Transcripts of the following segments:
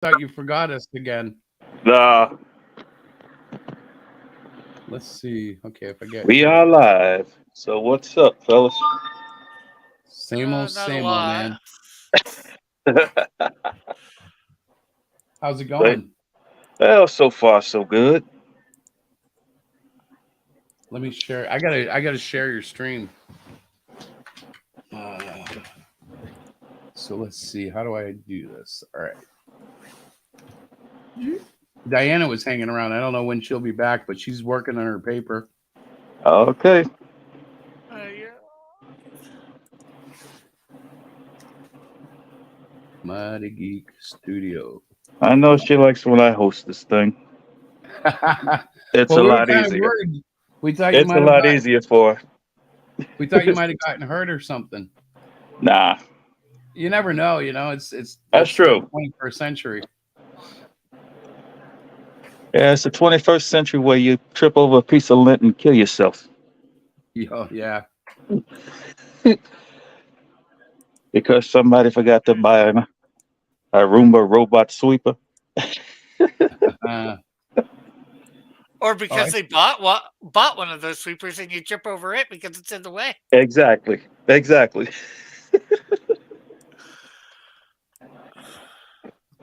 thought you forgot us again. Nah, Let's see. Okay, if I get we are live. So what's up, fellas? Not a same old lot. man. How's it But, going? well, so far so good. Let me share. I gotta share your stream. Uh, so let's see. How do I do this? All right. Diana was hanging around. I don't know when she'll be back, but she's working on her paper. Okay. Yeah. Mighty Geek Studio. I know she likes when I host this thing. It's Well, a we were lot kind of easier. worried. We thought you It's a might have lot gotten. easier for her. We thought you might have gotten hurt or something. Nah, You never know. You know, it's that's the true. 21st century. Yeah, it's the 21st century where you trip over a piece of lint and kill yourself Oh yeah. because somebody forgot to buy a Roomba robot sweeper. Uh, Or oh, because they bought one of those sweepers and you trip over it because it's in the way. Exactly. Exactly.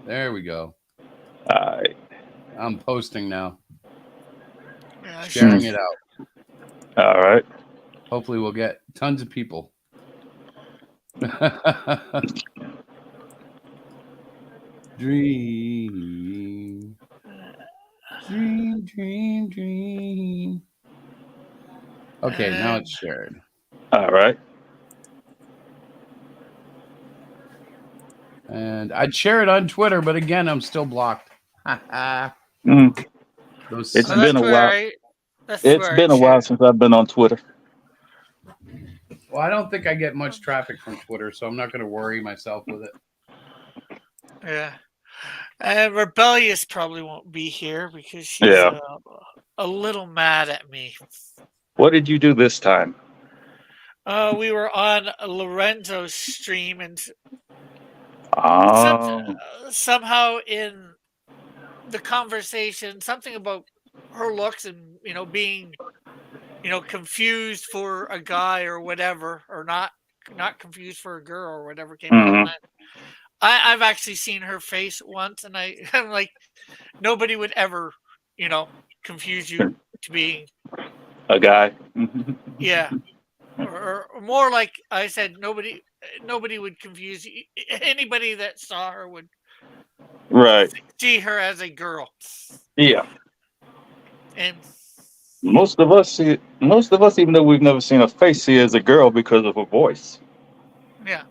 there we go. All right. I'm posting now, Yeah, sharing it out. All right. Hopefully, we'll get tons of people. Dream, dream, dream, dream. Okay, now it's shared. All right. And I'd share it on Twitter, but again, I'm still blocked. Mm. Those It's sons- that's been a where while. I. That's It's where I been a while share. since I've been on Twitter. Well, I don't think I get much traffic from Twitter, so I'm not going to worry myself with it. Yeah. And Rebellious probably won't be here because she's Yeah. a little mad at me. What did you do this time? We were on Lorenzo's stream and some, Oh. somehow in the conversation, something about her looks and being confused for a guy or whatever, or not confused for a girl or whatever came up, and Hmm. I've actually seen her face once, and I'm like, nobody would ever, confuse you to being, A guy. yeah, or more like I said, nobody would confuse you. Anybody that saw her would Right. see her as a girl, Yeah. and Most of us, even though we've never seen her face, see her as a girl because of her voice. yeah,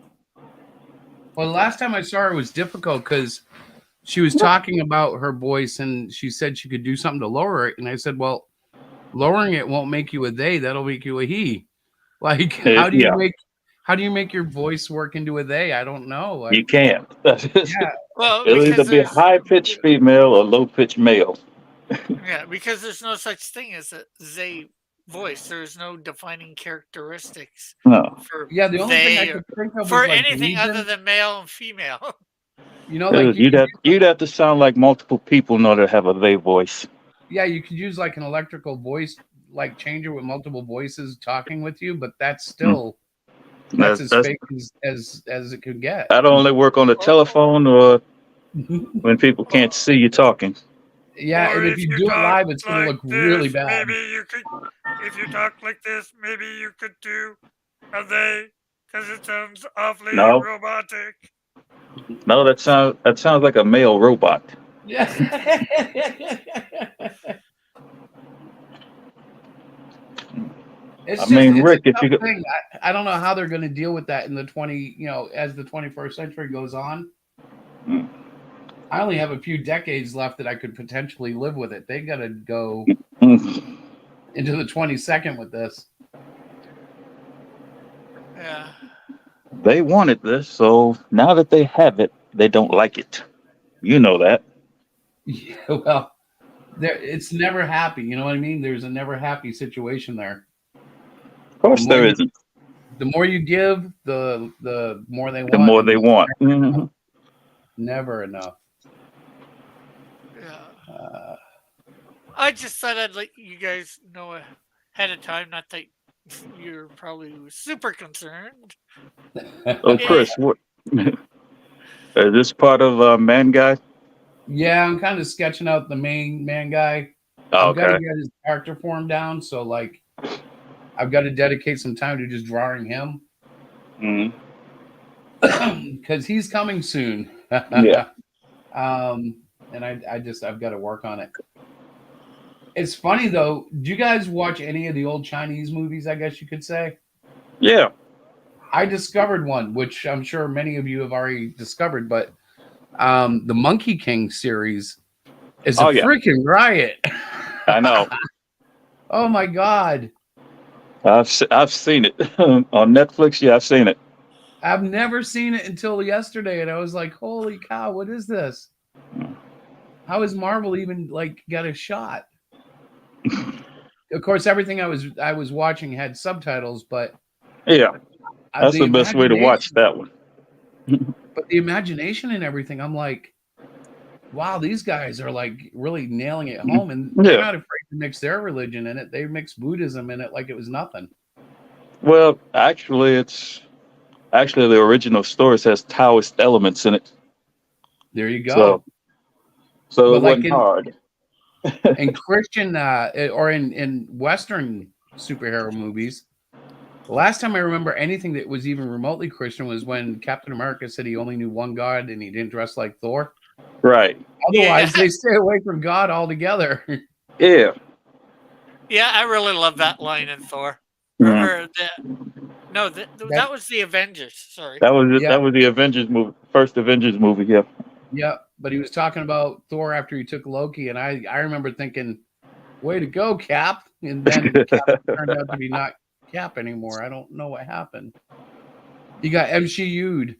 Well, the last time I saw her was difficult because she was talking about her voice and she said she could do something to lower it. And I said, well, lowering it won't make you a they, that'll make you a he. Like, Yeah. how do you make your voice work into a they? I don't know. You Like, can't. yeah, well, It'll either because be a there's high pitched female or low pitched male. yeah, because there's no such thing as a they voice. There's no defining characteristics No. for yeah. The only thing I they or could think of for was like anything other Legion. than male and female. You know, like You'd have to sound like multiple people in order to have a they voice. yeah, you could use like an electrical voice like changer with multiple voices talking with you, but that's Mm. still that's as That's fake as it could get. That'll only work on the or, telephone or when people can't see you talking. Yeah, or and if if you you do it talk live, it's gonna like look really this, bad. maybe you could. If you talk like this, maybe you could do a they, because it sounds awfully No, robotic. no, that sounds like a male robot. Yeah. I mean, It's a Rick, if tough you could, thing. I don't know how they're going to deal with that in the 20, as the 21st century goes on. Mm. I only have a few decades left that I could potentially live with it. They got to go Mm. into the 22nd with this. Yeah. They wanted this, so now that they have it, they don't like it. You know that. Yeah, well, it's never happy. You know what I mean? There's a never happy situation there. Of course, more there you, isn't. the more you give, the more they The want, more and they it's want. Mhm. never enough. Yeah. Uh, I just thought I'd let you guys know ahead of time. Not that you're probably super concerned. Oh, Eh, Chris, what is this part of Man Guy? yeah, I'm kind of sketching out the main man guy. Oh, I've got to okay. get his character form down, so like I've got to dedicate some time to just drawing him Mhm. because he's coming soon. Yeah. And I've got to work on it. It's funny though. Do you guys watch any of the old Chinese movies? I guess you could say. Yeah. I discovered one, which I'm sure many of you have already discovered, but the Monkey King series is a Oh, yeah. freaking riot. I know. Oh my god. I've seen it on Netflix. Yeah, I've seen it. I've never seen it until yesterday, and I was like, "Holy cow, what is this? How has Marvel even like got a shot?" Of course, everything I was watching had subtitles, but Yeah, that's the the best way to watch imagination, that one. but the imagination and everything, I'm like, "Wow, these guys are like really nailing it home, and they're Yeah. not afraid to mix their religion in it. They mix Buddhism in it like it was nothing." Well, actually the original story has Taoist elements in it, There you so go. it But like wasn't hard. in Christian or in Western superhero movies, the last time I remember anything that was even remotely Christian was when Captain America said he only knew one God and he didn't dress like Thor. Right. yeah, Otherwise, they stay away from God altogether. Yeah. yeah. I really love that line in Thor. Mhm. Or no, That that was the Avengers. Sorry. That was it. yeah, That was the Avengers movie, first Avengers movie. Yeah. yeah. But he was talking about Thor after he took Loki, and I remember thinking, "Way to go, Cap!" And then Cap turned out to be not Cap anymore. I don't know what happened. He got MCU'd.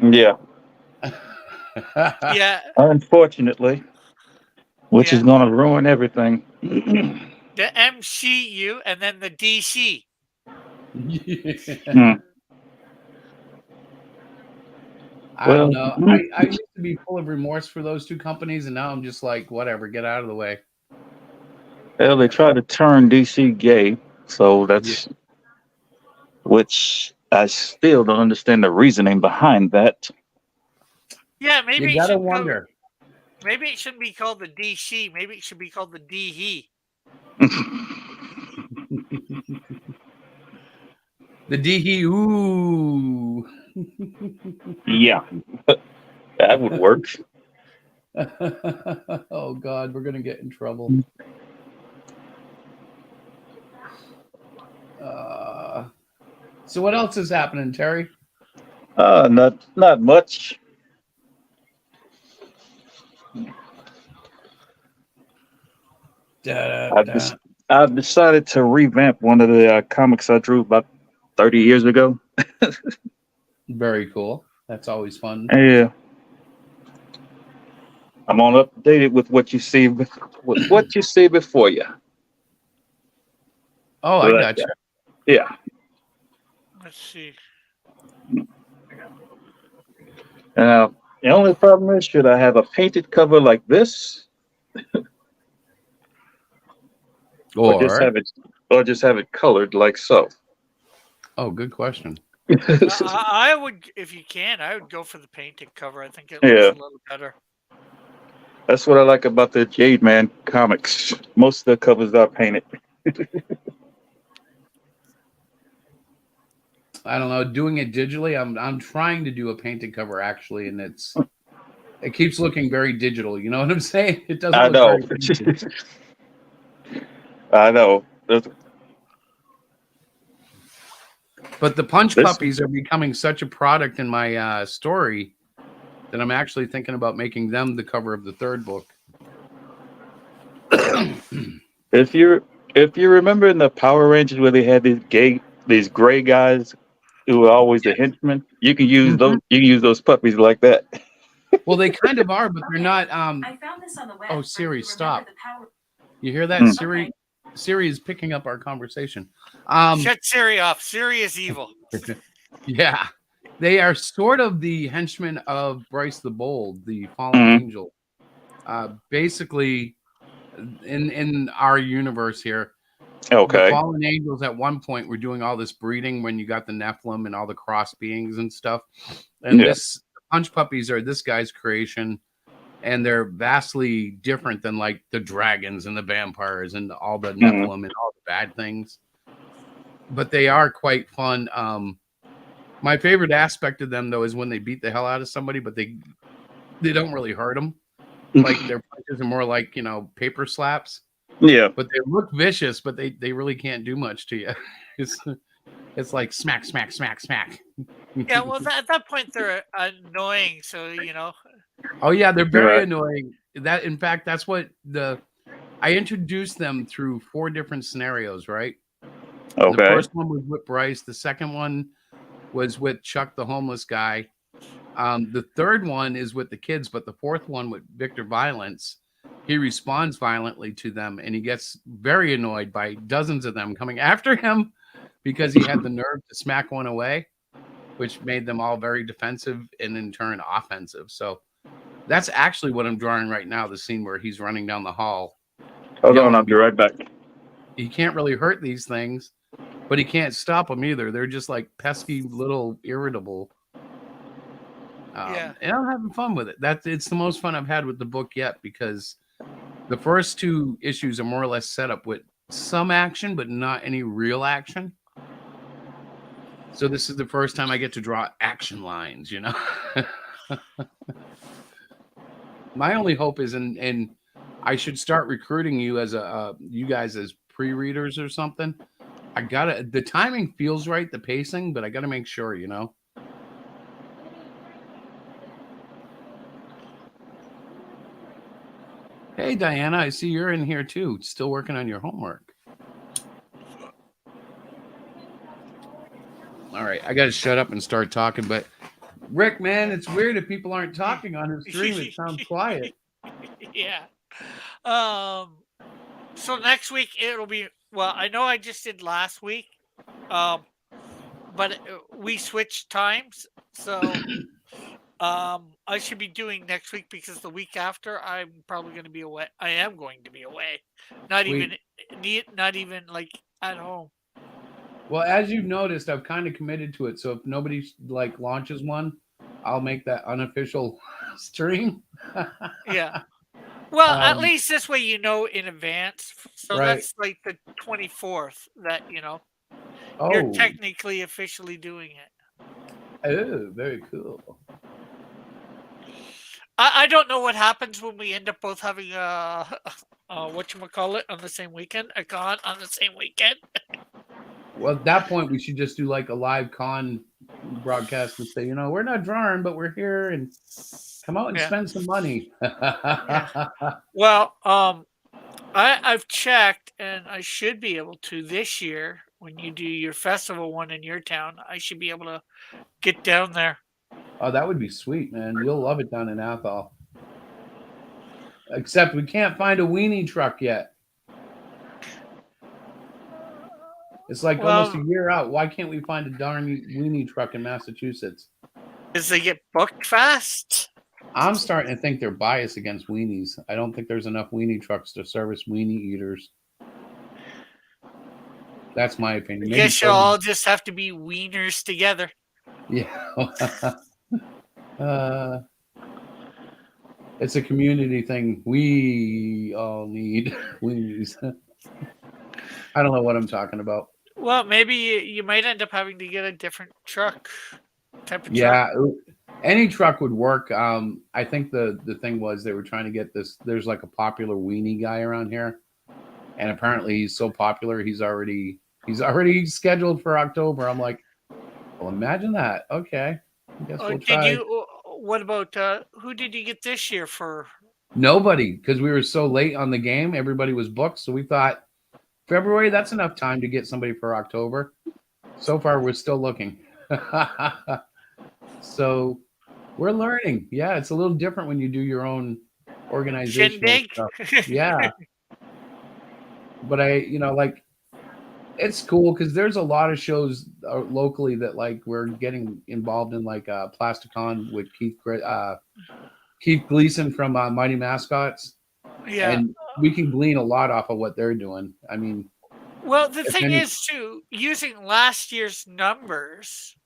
Yeah. Yeah, Unfortunately, which yeah. is gonna ruin everything. The MCU and then the DC. Hmm. I don't Well, know. I used to be full of remorse for those two companies, and now I'm just like, whatever, get out of the way. well, they tried to turn DC gay, so Yeah. that's which I still don't understand the reasoning behind that. Yeah, You maybe it gotta should go. wonder. Maybe it shouldn't be called the DC. Maybe it should be called the DE. The DE, ooh. Yeah, that would work. Oh God, we're gonna get in trouble. Uh, so what else is happening, Terry? Not much. Da, I've da. just I've decided to revamp one of the comics I drew about 30 years ago. Very cool. That's always fun. Yeah, I'm on updated with what you see with what you see before you. Oh, I So gotcha. yeah. Let's see. Now the only problem is, should I have a painted cover like this, or just Or, have it, colored like so? oh, good question. I would, if you can, I would go for the painted cover. I think it looks Yeah, a little better. that's what I like about the Jade Man comics. Most of the covers are painted. I don't know. Doing it digitally, I'm trying to do a painted cover actually, and it keeps looking very digital. You know what I'm saying? It doesn't I look know. very painted. I know. But the Punch This Puppies are becoming such a product in my story that I'm actually thinking about making them the cover of the third book. if you remember in the Power Rangers where they had these gray guys who were always the henchmen, you can use Mhm. those puppies like that. Well, they kind of are, but they're not. I found this on the web. Oh, but Siri, remember stop! the power- You hear that, Hmm. Siri? Okay. Siri is picking up our conversation. Shut Siri off. Siri is evil. Yeah, they are sort of the henchmen of Bryce the Bold, the fallen Mhm. angel. Basically, in our universe here, the Okay. fallen angels at one point were doing all this breeding when you got the Nephilim and all the cross beings and stuff. And Yeah. this punch puppies are this guy's creation, and they're vastly different than like the dragons and the vampires and all the Nephilim and all the bad things. But they are quite fun. My favorite aspect of them though is when they beat the hell out of somebody, but they don't really hurt them. Like their punches are more like paper slaps. Yeah. But they look vicious, but they really can't do much to you. It's like smack, smack, smack, smack. Yeah, well, at that point they're annoying. So Oh yeah, they're very Right. annoying. That in fact, that's what I introduced them through 4 different scenarios, right? The Okay. first one was with Bryce. The second one was with Chuck, the homeless guy. The third one is with the kids, but the fourth one with Victor Violence, he responds violently to them, and he gets very annoyed by dozens of them coming after him because he had the nerve to smack one away, which made them all very defensive and in turn offensive. So that's actually what I'm drawing right now, the scene where he's running down the hall. Hold on, I'll be right back. He can't really hurt these things, but he can't stop them either. They're just like pesky little irritable. Yeah. And I'm having fun with it. It's the most fun I've had with the book yet, because the first 2 issues are more or less set up with some action, but not any real action. So this is the first time I get to draw action lines, My only hope is, and I should start recruiting you as you guys as pre-readers or something. The timing feels right, the pacing, but I gotta make sure, Hey, Diana, I see you're in here too, still working on your homework. All right, I got to shut up and start talking. But Rick, man, it's weird if people aren't talking on his stream. It sounds quiet. Yeah. So next week it'll be, well, I know I just did last week, but we switched times, so I should be doing next week because the week after I'm probably going to be away. I am going to be away. Not even like at home. Well, as you've noticed, I've kind of committed to it. So if nobody like launches one, I'll make that unofficial stream. Yeah. Well, at least this way in advance. So Right. that's like the 24th that Oh, you're technically officially doing it. Oh, very cool. I don't know what happens when we end up both having whatchamacallit on the same weekend, a con on the same weekend. Well, at that point, we should just do like a live con broadcast and say, we're not drawing, but we're here, and come out and spend some money. Yeah. Well, I've checked, and I should be able to this year when you do your festival one in your town. I should be able to get down there. Oh, that would be sweet, man. You'll love it down in Athol. Except we can't find a weenie truck yet. It's like almost a year out. Why can't we find a darn weenie truck in Massachusetts? Because they get booked fast? I'm starting to think they're biased against weenies. I don't think there's enough weenie trucks to service weenie eaters. That's my opinion. I guess you'll all just have to be wieners together. Yeah. It's a community thing. We all need weenies. I don't know what I'm talking about. Well, maybe you might end up having to get a different truck type of truck. Yeah, any truck would work. I think the thing was they were trying to get this. There's like a popular weenie guy around here, and apparently he's so popular he's already scheduled for October. I'm like, well, imagine that. Okay, I guess we'll try. What about who did you get this year for? Nobody, because we were so late on the game. Everybody was booked, so we thought February, that's enough time to get somebody for October. So far, we're still looking. So we're learning. Yeah, it's a little different when you do your own organizational stuff. Yeah. But it's cool because there's a lot of shows locally that like we're getting involved in, like Plasticon with Keith Gleason from Mighty Mascots, Yeah. and we can glean a lot off of what they're doing. I mean, Well, the if thing any, is too, using last year's numbers,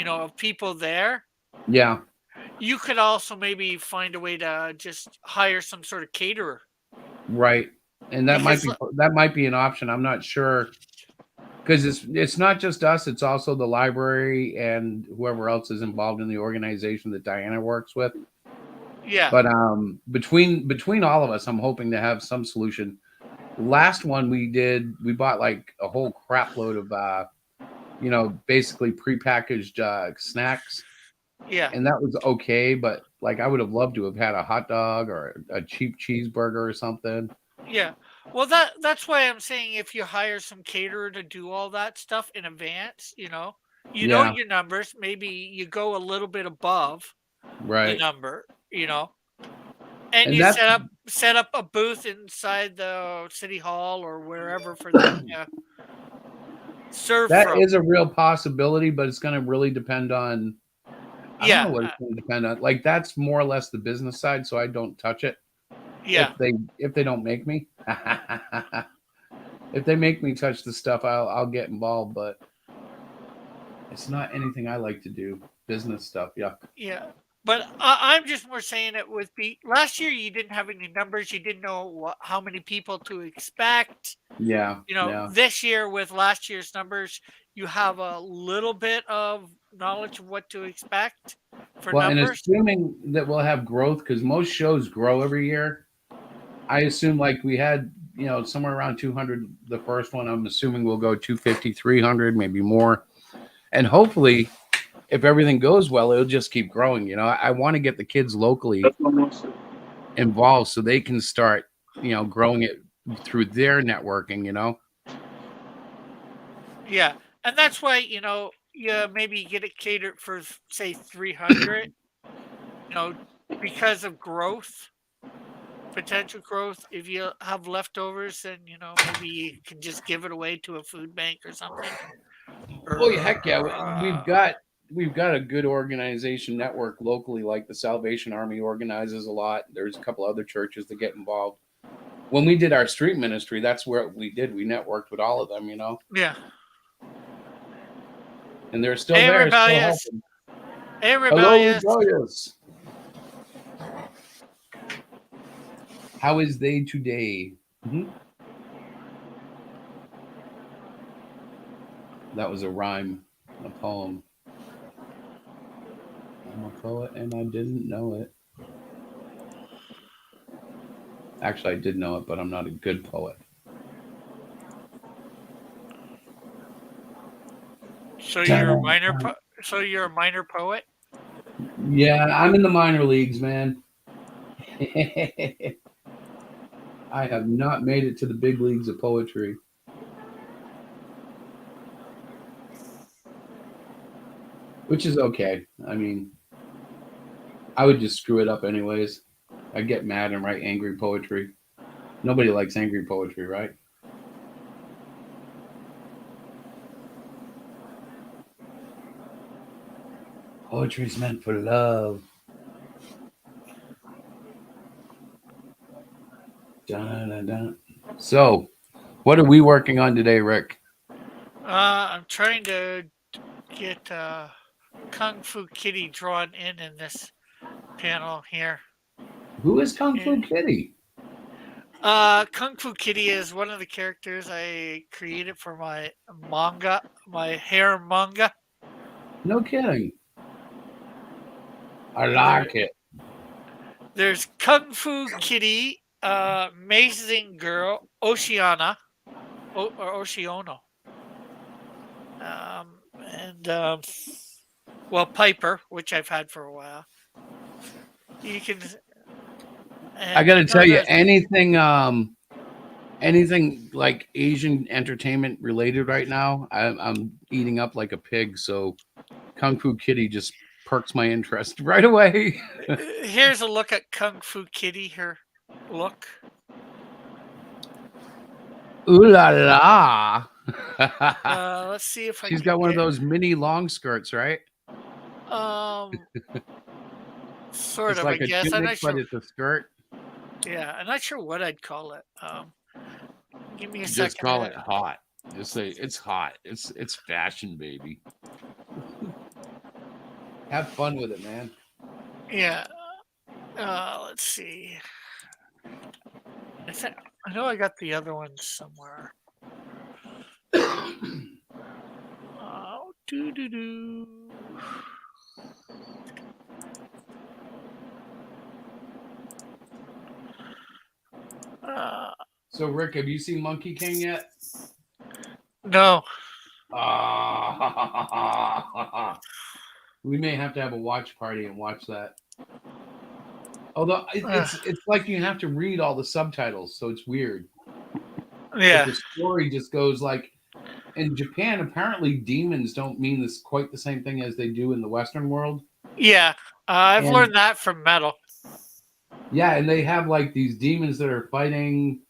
of people there, yeah, you could also maybe find a way to just hire some sort of caterer. right, and that Because might be an option. I'm not sure because it's not just us; it's also the library and whoever else is involved in the organization that Diana works with. yeah, But between all of us, I'm hoping to have some solution. Last one we bought like a whole crap load of basically prepackaged snacks, yeah, and that was okay. But like, I would have loved to have had a hot dog or a cheap cheeseburger or something. yeah. Well, that's why I'm saying if you hire some caterer to do all that stuff in advance, Yeah, your numbers, maybe you go a little bit above the right. number, and And you that's set up a booth inside the city hall or wherever for them to serve that from. is a real possibility, but it's going to really depend on. I don't know Yeah, what it's going to depend on. Like, that's more or less the business side, so I don't touch it. yeah, If they don't make me, if they make me touch the stuff, I'll get involved. But it's not anything I like to do. Business stuff, yeah, yeah. But I'm just more saying it with last year you didn't have any numbers, you didn't know how many people to expect. yeah, yeah. This year with last year's numbers, you have a little bit of knowledge of what to expect for Well, and numbers. assuming that we'll have growth, because most shows grow every year. I assume like we had, somewhere around 200 the first one. I'm assuming we'll go 250, 300, maybe more. And hopefully, if everything goes well, it'll just keep growing. I want to get the kids locally That's almost involved so they can start, growing it through their networking, Yeah. And that's why, you maybe get it catered for say 300, because of growth, potential growth. If you have leftovers, then maybe you can just give it away to a food bank or something. Oh yeah, heck yeah. Or, We've got a good organization network locally, like the Salvation Army organizes a lot. There's a couple other churches that get involved. When we did our street ministry, that's where we did. We networked with all of them, yeah. and they're still Hey, there, still rebellious. helping. Hey, Hello, rebellious. rebellious. How is they today? Mhm. That was a rhyme, a poem. I'm a poet and I didn't know it. Actually, I did know it, but I'm not a good poet. So you're a minor. So you're a minor poet. Yeah, I'm in the minor leagues, man. I have not made it to the big leagues of poetry. Which is okay. I mean, I would just screw it up anyways. I'd get mad and write angry poetry. Nobody likes angry poetry, right? Poetry's meant for love. Dun, dun, dun. So, what are we working on today, Rick? I'm trying to get Kung Fu Kitty drawn in this panel here. Who is Kung Fu Kitty? Kung Fu Kitty is one of the characters I created for my manga, my hair manga. No kidding. I like it. There's Kung Fu Kitty, Amazing Girl, Oceana, or Oceano, and well, Piper, which I've had for a while. You can. I got to tell you, anything like Asian entertainment related right now, I'm eating up like a pig. So Kung Fu Kitty just perks my interest right away. Here's a look at Kung Fu Kitty. Her look. Ooh la la. Let's see if She's got one of those mini long skirts, right? Sort It's of, I like a guess. I'm tunic, not but sure. it's a skirt. Yeah, I'm not sure what I'd call it. Give me a Just second. call it hot. Just say it's hot. It's fashion, baby. Have fun with it, man. Yeah. Let's see. I know I got the other one somewhere. Doo doo doo. So, Rick, have you seen Monkey King yet? No. We may have to have a watch party and watch that. Although Uh, it's like you have to read all the subtitles, so it's weird. yeah. But the story just goes like in Japan. Apparently, demons don't mean this quite the same thing as they do in the Western world. Yeah. I've And- learned that from Metal. Yeah, and they have like these demons that are fighting,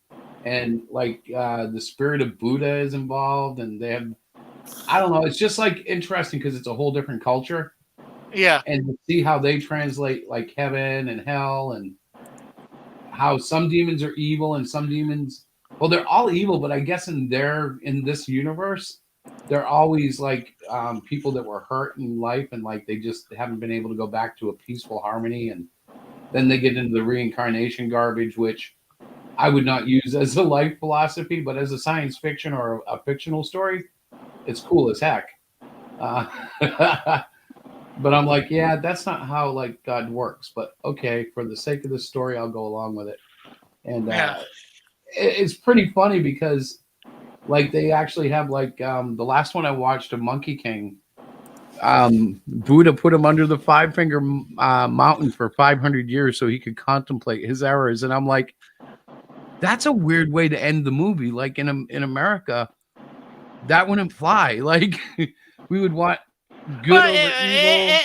and like the spirit of Buddha is involved, and they have. I don't know. It's just like interesting because it's a whole different culture. Yeah. And to see how they translate like heaven and hell, and how some demons are evil and some demons, well, they're all evil, but I guess in this universe, they're always like people that were hurt in life, and like they just haven't been able to go back to a peaceful harmony, and then they get into the reincarnation garbage, which I would not use as a life philosophy, but as a science fiction or a fictional story, it's cool as heck. But I'm like, yeah, that's not how like God works. But okay, for the sake of the story, I'll go along with it. And Yeah. it's pretty funny because like they actually have like the last one I watched of Monkey King. Buddha put him under the five-finger mountain for 500 years so he could contemplate his errors. And I'm like, that's a weird way to end the movie. Like in America, that wouldn't fly. Like we would want good Well, over evil.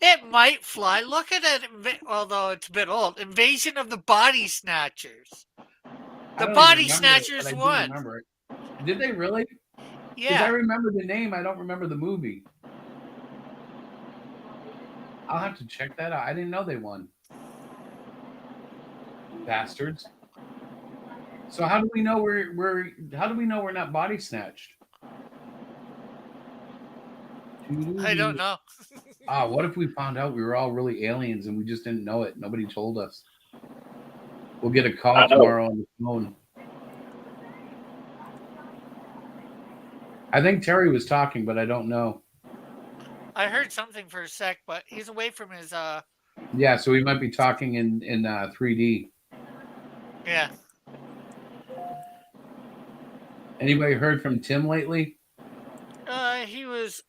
it might fly. Look at it, although it's a bit old. Invasion of the Body Snatchers. I The don't Body even remember it, but Snatchers I do won. remember it. Did they really? Because I Yeah. remember the name, I don't remember the movie. I'll have to check that out. I didn't know they won. Bastards. So how do we know we're not body snatched? I don't know. What if we found out we were all really aliens and we just didn't know it? Nobody told us. We'll get a call tomorrow on the phone. I think Terry was talking, but I don't know. I heard something for a sec, but he's away from his Yeah, so we might be talking in 3D. Yeah. Anybody heard from Tim lately? He was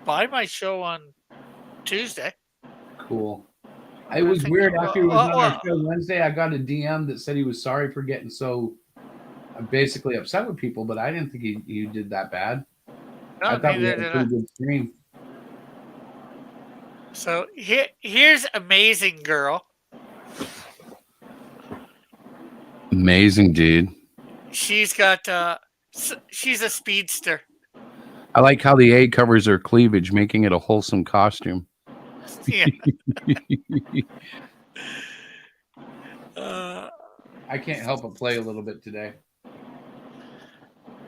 by my show on Tuesday. Cool. It was weird after he was on our show Wednesday. I got a DM that said he was sorry for getting so basically upset with people, but I didn't think he did that bad. No, I thought we had a pretty good stream. So here's Amazing Girl. Amazing, dude. She's got she's a speedster. I like how the A covers her cleavage, making it a wholesome costume. Yeah. I can't help but play a little bit today.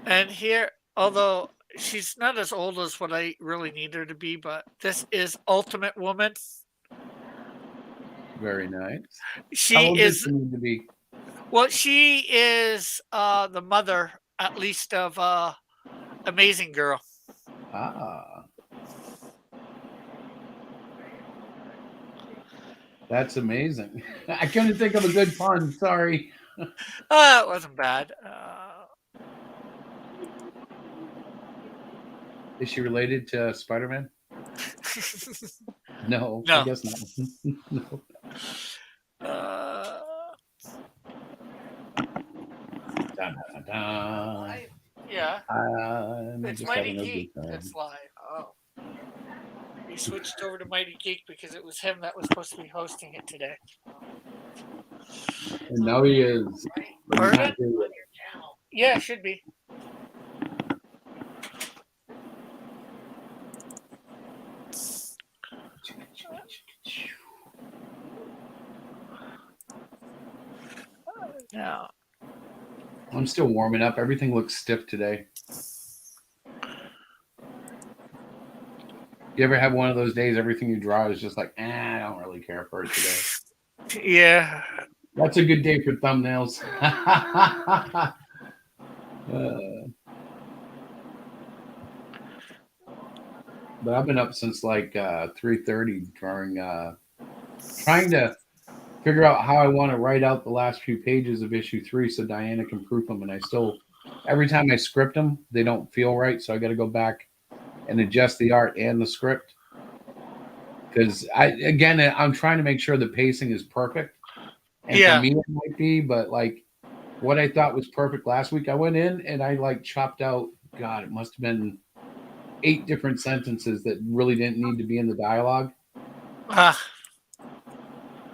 And here, although she's not as old as what I really need her to be, but this is Ultimate Woman. Very nice. She How old is. does she need to be? Well, she is the mother, at least, of Amazing Girl. That's amazing. I couldn't think of a good pun. Sorry. It wasn't bad. Is she related to Spider-Man? No, No. I guess not. No. Dun, dun, dun. Yeah. It's Mighty Geek that's live. Oh. We switched over to Mighty Geek because it was him that was supposed to be hosting it today. And now he is. Pardon? Yeah, it should be. Yeah. I'm still warming up. Everything looks stiff today. You ever have one of those days everything you draw is just like, I don't really care for it today? Yeah. That's a good day for thumbnails. But I've been up since like 3:30 drawing, trying to figure out how I want to write out the last few pages of issue 3 so Diana can proof them. And I still, every time I script them, they don't feel right. So I got to go back and adjust the art and the script. Because I'm trying to make sure the pacing is perfect. And Yeah. for me, it might be, but like what I thought was perfect last week, I went in and I like chopped out, God, it must have been 8 different sentences that really didn't need to be in the dialogue.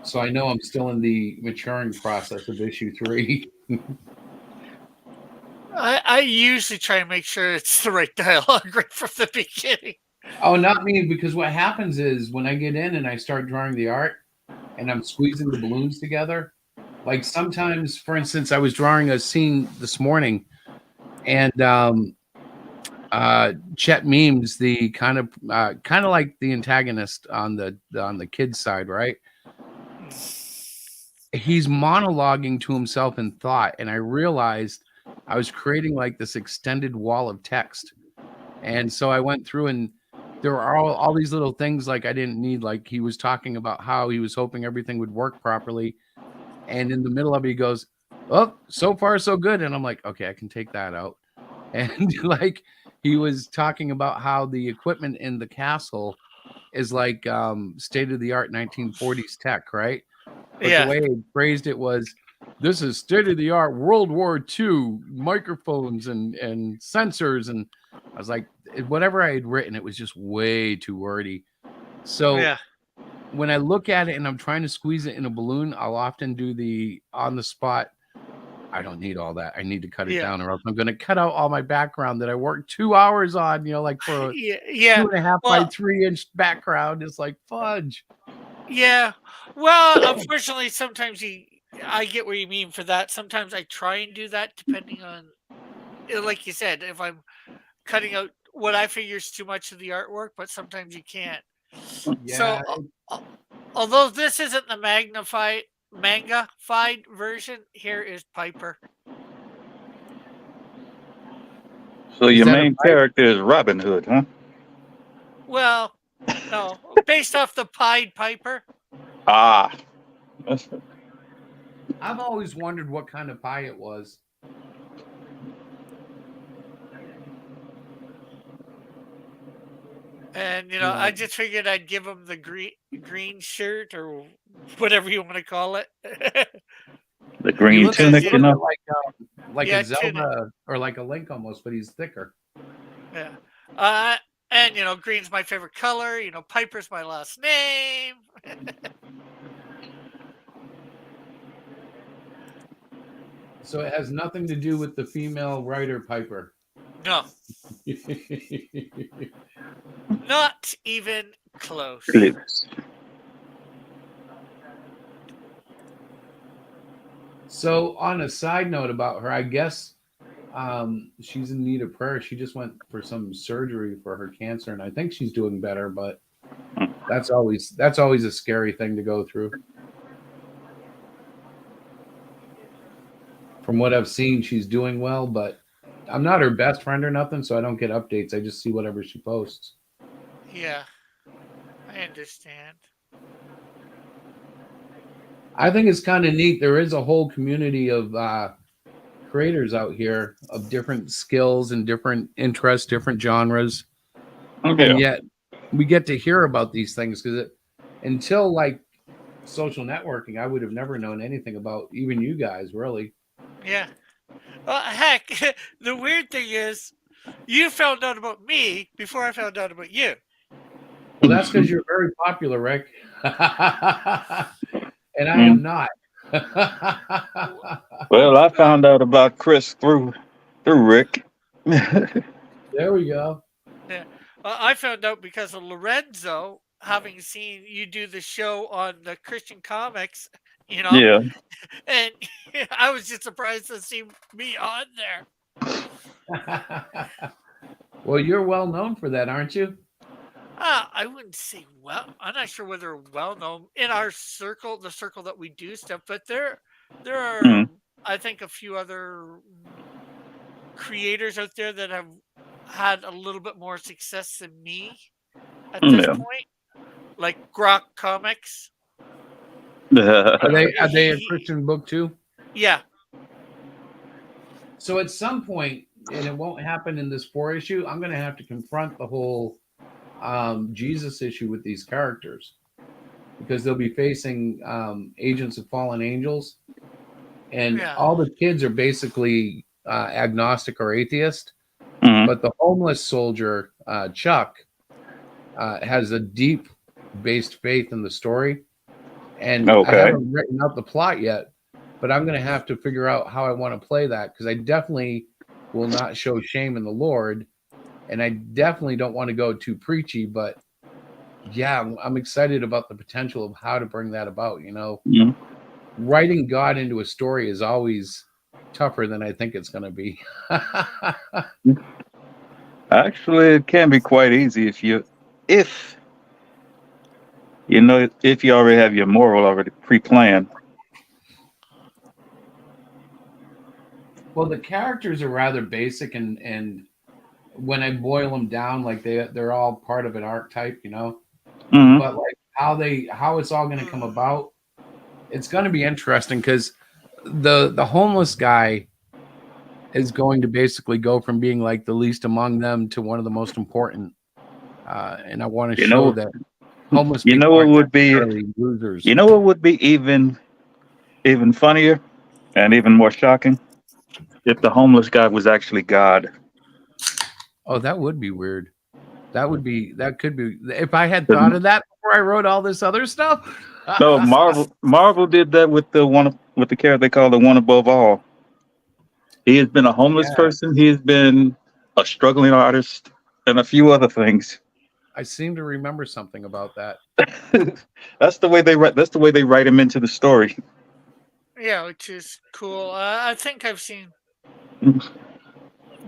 So I know I'm still in the maturing process of issue 3. I usually try and make sure it's the right dialogue right from the beginning. Oh, not me, because what happens is when I get in and I start drawing the art and I'm squeezing the balloons together, like sometimes, for instance, I was drawing a scene this morning and Chet Memes, the kind of like the antagonist on the kid's side, right? He's monologuing to himself in thought, and I realized I was creating like this extended wall of text. And so I went through and there were all these little things like I didn't need. Like he was talking about how he was hoping everything would work properly. And in the middle of it, he goes, "Oh, so far so good." And I'm like, okay, I can take that out. And like he was talking about how the equipment in the castle is like state of the art 1940s tech, right? But Yeah. the way he phrased it was, this is state of the art World War II microphones and sensors. And I was like, whatever I had written, it was just way too wordy. So Yeah. when I look at it and I'm trying to squeeze it in a balloon, I'll often do the on the spot. I don't need all that. I need to cut it down, or else I'm going to cut out all my background that I worked 2 hours on, like for a Yeah. 2.5 by 3-inch background. It's like fudge. Yeah. Well, unfortunately, sometimes I get what you mean for that. Sometimes I try and do that depending on, like you said, if I'm cutting out what I figure is too much of the artwork, but sometimes you can't. Yeah. So, although this isn't the magnified version, here is Piper. So your main character is Robin Hood, huh? Well, no, based off the Pied Piper. Ah. I've always wondered what kind of pie it was. And I just figured I'd give him the green shirt or whatever you want to call it. The green tunic, like a Zelda or like a Link almost, but he's thicker. Yeah. And green's my favorite color. Piper's my last name. So it has nothing to do with the female writer Piper. No. Not even close. So on a side note about her, I guess she's in need of prayer. She just went for some surgery for her cancer, and I think she's doing better, but that's always a scary thing to go through. From what I've seen, she's doing well, but I'm not her best friend or nothing, so I don't get updates. I just see whatever she posts. Yeah, I understand. I think it's kind of neat. There is a whole community of creators out here of different skills and different interests, different genres. Okay. And yet we get to hear about these things because until like social networking, I would have never known anything about even you guys, really. Yeah. Well, heck, the weird thing is you found out about me before I found out about you. Well, that's because you're very popular, Rick. And I am not. Well, I found out about Chris through Rick. There we go. Yeah. I found out because of Lorenzo, having seen you do the show on the Christian Comics you know. Yeah. And I was just surprised to see me on there. Well, you're well known for that, aren't you? I wouldn't say well. I'm not sure whether well known in our circle, the circle that we do stuff, but there are, Mm. I think, a few other creators out there that have had a little bit more success than me at this Yeah. point, like Grok Comics. Are they a He- Christian book too? Yeah, So at some point, and it won't happen in this 4 issue, I'm going to have to confront the whole Jesus issue with these characters because they'll be facing agents of fallen angels, and Yeah. all the kids are basically agnostic or atheist. Mhm. But the homeless soldier, Chuck, has a deep based faith in the story. And I Okay. haven't written out the plot yet, but I'm going to have to figure out how I want to play that because I definitely will not show shame in the Lord. And I definitely don't want to go too preachy, but yeah, I'm excited about the potential of how to bring that about. You know, Mhm. writing God into a story is always tougher than I think it's going to be. Actually, it can be quite easy if you already have your moral already pre-planned. Well, the characters are rather basic, and when I boil them down, like they're all part of an archetype, you know. Mhm. But like how it's all going to come about, it's going to be interesting because the homeless guy is going to basically go from being like the least among them to one of the most important. And I want to You show know- that homeless You people know what aren't would be necessarily losers. you know what would be even funnier and even more shocking? If the homeless guy was actually God. Oh, that would be weird. That could be if I had thought of that before I wrote all this other stuff. No, Marvel did that with the character they call the one above all. He has been a homeless Yeah. person. He has been a struggling artist and a few other things. I seem to remember something about that. That's the way they write. That's the way they write him into the story. yeah, which is cool. I think I've seen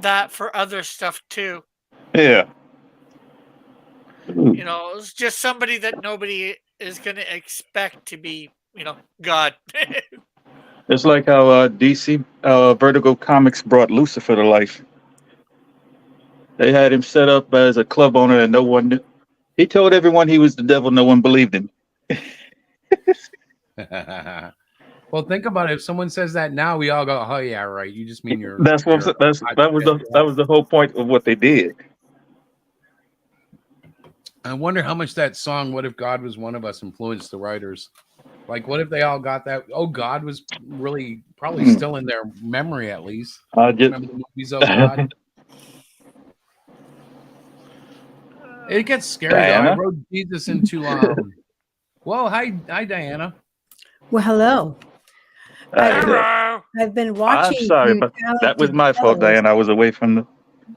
that for other stuff too. Yeah. You know, it's just somebody that nobody is going to expect to be, God. It's like how DC Vertigo Comics brought Lucifer to life. They had him set up as a club owner and no one knew. He told everyone he was the devil. No one believed him. Well, think about it. If someone says that now, we all go, "Oh yeah, right." You just mean you're. That's what you're- that was the whole point of what they did. I wonder how much that song "What If God Was One of Us" influenced the writers. Like, what if they all got that? Oh, God was really probably still in their memory at least. Just Remember the movies of God? It gets scary though. I Diana? wrote Jesus into Well, hi Diana. Well, hello. Hello. I've been I'm watching. sorry, you but that talented was my fault, fellows. Diane. I was away from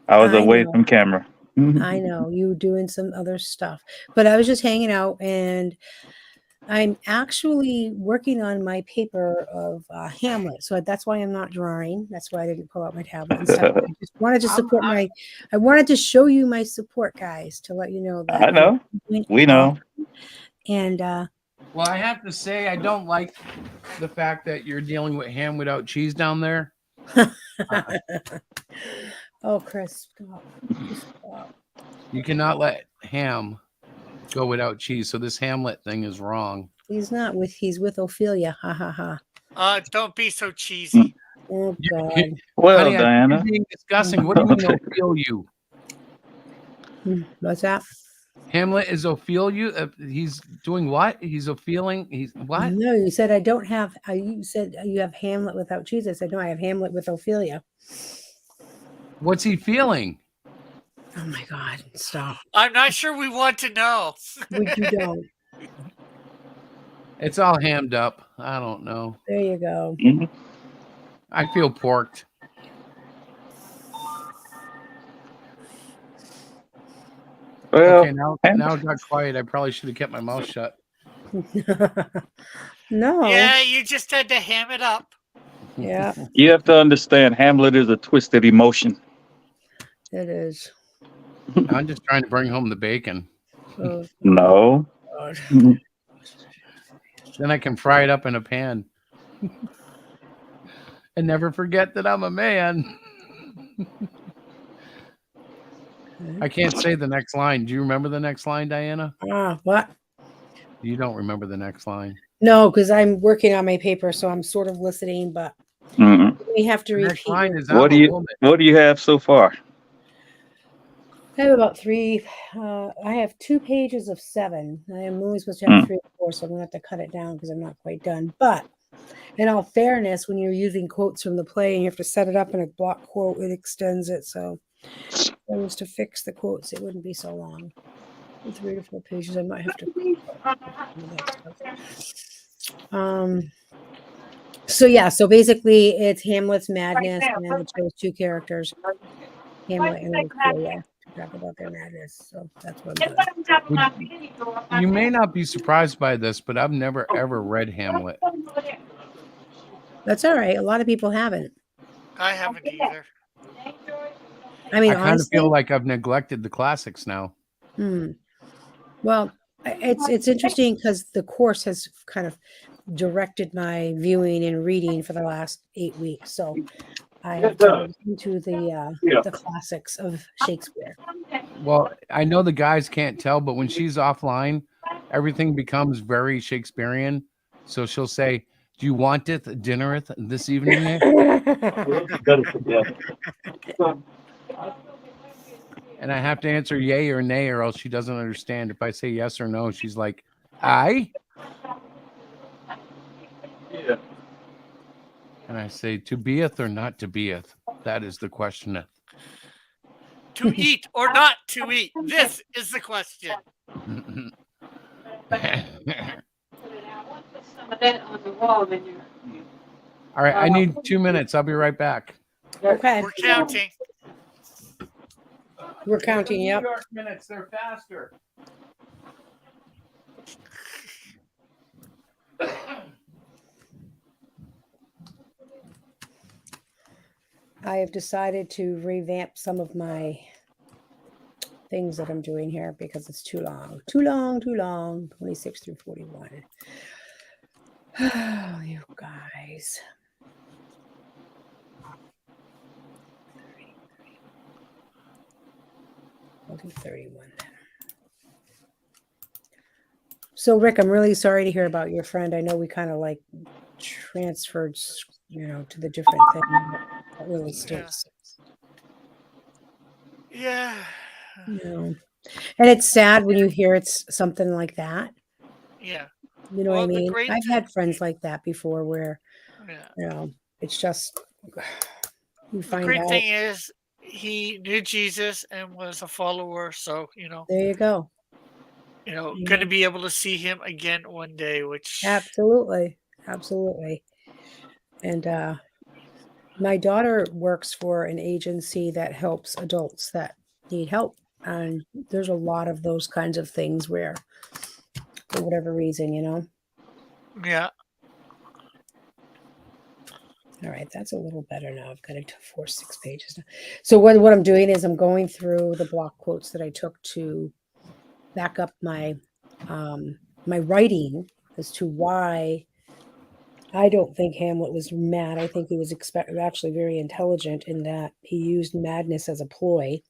I know. from camera. I know you were doing some other stuff, but I was just hanging out, and I'm actually working on my paper of Hamlet. So that's why I'm not drawing. That's why I didn't pull out my tablet and stuff. I just wanted to support I wanted to show you my support, guys, to let you know that. I know. We know. And Well, I have to say, I don't like the fact that you're dealing with ham without cheese down there. oh, Chris, stop. Just stop. You cannot let ham go without cheese. So this Hamlet thing is wrong. He's with Ophelia. Ha ha ha. Don't be so cheesy. Oh God. Well, Honey, Diana. I'm being disgusting. What do you mean Ophelia? What's that? Hamlet is Ophelia. He's doing what? He's Opheling. He's what? No, you said I don't have. You said you have Hamlet without cheese. I said no, I have Hamlet with Ophelia. What's he feeling? Oh my God! Stop. I'm not sure we want to know. Would you don't? It's all hammed up. I don't know. There you go. Mhm. I feel porked. Well, Okay, now it got quiet. I probably should have kept my mouth shut. No. Yeah, you just had to ham it up. Yeah, You have to understand, Hamlet is a twisted emotion. it is. I'm just trying to bring home the bacon. Oh, No. God. Then I can fry it up in a pan. And never forget that I'm a man. I can't say the next line. Do you remember the next line, Diana? What? You don't remember the next line. No, because I'm working on my paper, so I'm sort of listening, but Mm-mm. we have to The next repeat. line is What I'm do a you woman. What do you have so far? I have about 3. I have 2 pages of 7. I am only supposed to have 3 or 4, so I'm gonna have to cut it down because I'm not quite done. But in all fairness, when you're using quotes from the play and you have to set it up in a block quote, it extends it. So if I was to fix the quotes, it wouldn't be so long. 3 to 4 pages. I might have to. So yeah, so basically it's Hamlet's madness, and I chose 2 characters, Hamlet and Ophelia, to talk about their madness. So that's what I'm doing. You may not be surprised by this, but I've never ever read Hamlet. That's all right. A lot of people haven't. I haven't either. I mean, I kind of honestly, feel like I've neglected the classics now. Well, it's interesting because the course has kind of directed my viewing and reading for the last 8 weeks. So I have to into the classics of Shakespeare. Well, I know the guys can't tell, but when she's offline, everything becomes very Shakespearean. So she'll say, "Do you want it dinnereth this evening?" Eh?" And I have to answer yay or nay, or else she doesn't understand. If I say yes or no, she's like, "Aye." Yeah. And I say, "To beeth or not to beeth? That is the question." To eat or not to eat? This is the question. All right, I need 2 minutes. I'll be right back. Okay, We're counting. we're counting. Yep. New York minutes, they're faster. I have decided to revamp some of my things that I'm doing here because it's too long. Too long, too long. 26 through 41. Oh, you guys. I'll do 31 then. So, Rick, I'm really sorry to hear about your friend. I know we kind of like transferred, to the different thing. That really stinks. Yeah. And it's sad when you hear it's something like that. Yeah. You know Well, what I the mean? great I've thing- had friends like that before where, Yeah. it's just you The find great out. thing is he knew Jesus and was a follower, so There you go. going to be able to see him again one day, which Absolutely. Absolutely. And my daughter works for an agency that helps adults that need help. And there's a lot of those kinds of things where, for whatever reason, yeah. All right, that's a little better now. I've got it to 6 pages now. So what I'm doing is I'm going through the block quotes that I took to back up my my writing as to why I don't think Hamlet was mad. I think he was actually very intelligent in that he used madness as a ploy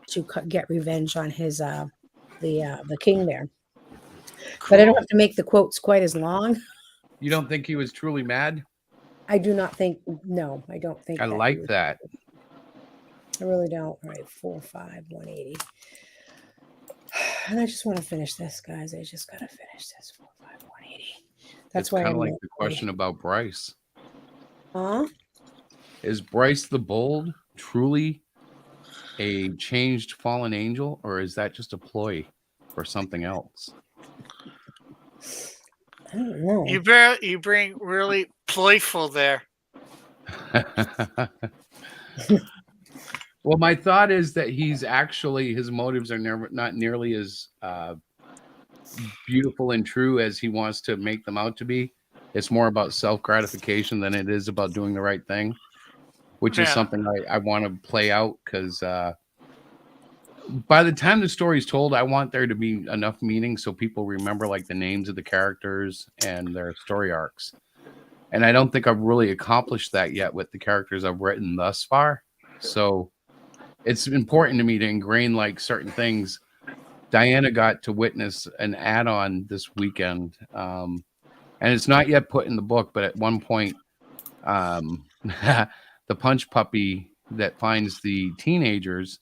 to get revenge on his the king there. But I don't have to make the quotes quite as long. You don't think he was truly mad? I do not think. No, I don't think. I that he like was- that. I really don't. All right, 4, 5, 180. And I just want to finish this, guys. I just gotta finish this. 4, 5, 180. That's It's why kind I'm of like not the question about Bryce. Huh? Is Bryce the Bold truly a changed fallen angel, or is that just a ploy for something else? I don't know. You bring really playful there. Well, my thought is that he's actually, his motives are not nearly as beautiful and true as he wants to make them out to be. it's more about self gratification than it is about doing the right thing, which is Yeah. something I want to play out because by the time the story's told, I want there to be enough meaning so people remember like the names of the characters and their story arcs. And I don't think I've really accomplished that yet with the characters I've written thus far. So it's important to me to ingrain like certain things. Diana got to witness an add-on this weekend, and it's not yet put in the book, but at one point, the punch puppy that finds the teenagers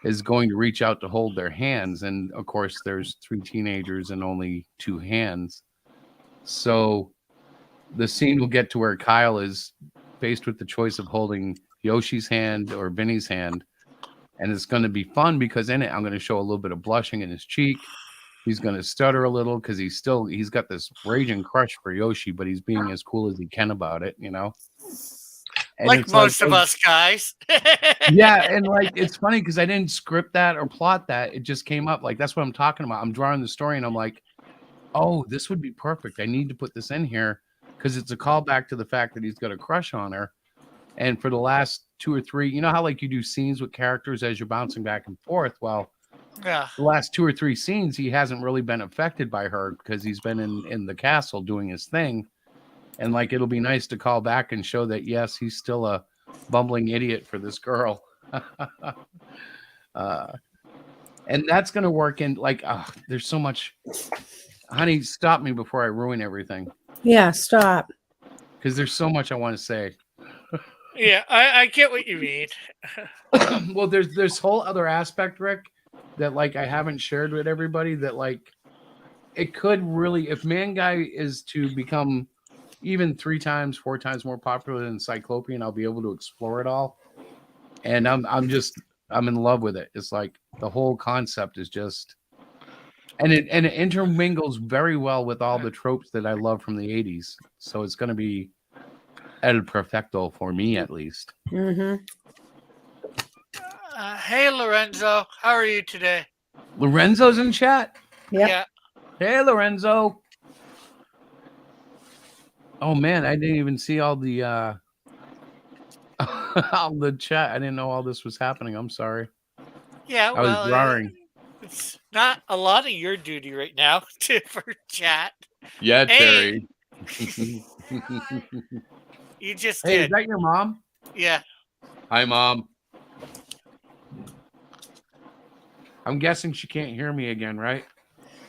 is going to reach out to hold their hands, and of course there's 3 teenagers and only 2 hands. So the scene will get to where Kyle is faced with the choice of holding Yoshi's hand or Vinny's hand, and it's going to be fun because in it I'm going to show a little bit of blushing in his cheek. He's going to stutter a little because he's got this raging crush for Yoshi, but he's being as cool as he can about it, you know. And Like it's most of us guys. yeah, and like it's funny because I didn't script that or plot that. It just came up. Like that's what I'm talking about. I'm drawing the story and I'm like, oh, this would be perfect. I need to put this in here because it's a callback to the fact that he's got a crush on her. And for the last 2 or 3, you know how like you do scenes with characters as you're bouncing back and forth? Well, Yeah. the last 2 or 3 scenes, he hasn't really been affected by her because he's been in the castle doing his thing. And like it'll be nice to call back and show that yes, he's still a bumbling idiot for this girl. And that's gonna work in like there's so much. Honey, stop me before I ruin everything. Yeah, stop. Because there's so much I want to say. Yeah, I get what you mean. Well, there's this whole other aspect, Rick, that like I haven't shared with everybody that like it could really, if Manguy is to become even 3 times, 4 times more popular than Cyclopean, I'll be able to explore it all. And I'm in love with it. It's like the whole concept is just, and it intermingles very well with all the tropes that I love from the 80s. So it's going to be el perfecto for me, at least. Mm-hmm. Hey, Lorenzo. How are you today? Lorenzo's in chat. Yep. Yeah. Hey, Lorenzo. Oh man, I didn't even see all the all the chat. I didn't know all this was happening. I'm sorry. Yeah, I was drawing. It's not a lot of your duty right now for chat. Yeah, Hey. Terry. You just Hey, is did. that your mom? Yeah. Hi, Mom. I'm guessing she can't hear me again, right?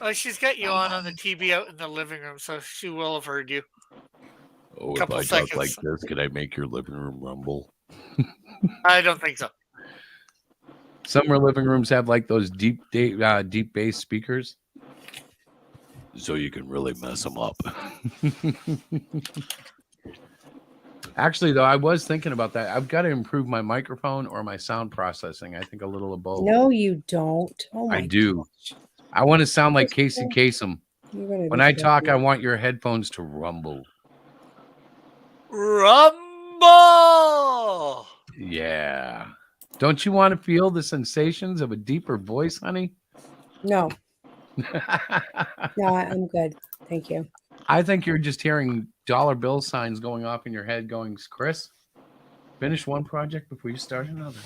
Well, she's got you on the TV out in the living room, so she will have heard you. Oh, Couple if I talk seconds. like this, can I make your living room rumble? I don't think so. Some living rooms have like those deep bass speakers. So you can really mess them up. Actually, though, I was thinking about that. I've got to improve my microphone or my sound processing. I think a little of both. No, you don't. Oh my I do. I want to sound like Casey Kasem. You're gonna When be I talk, I funny. want your headphones to rumble. Rumble! Yeah. Don't you want to feel the sensations of a deeper voice, honey? No, I'm good. Thank you. I think you're just hearing dollar bill signs going off in your head going, Chris, finish one project before you start another.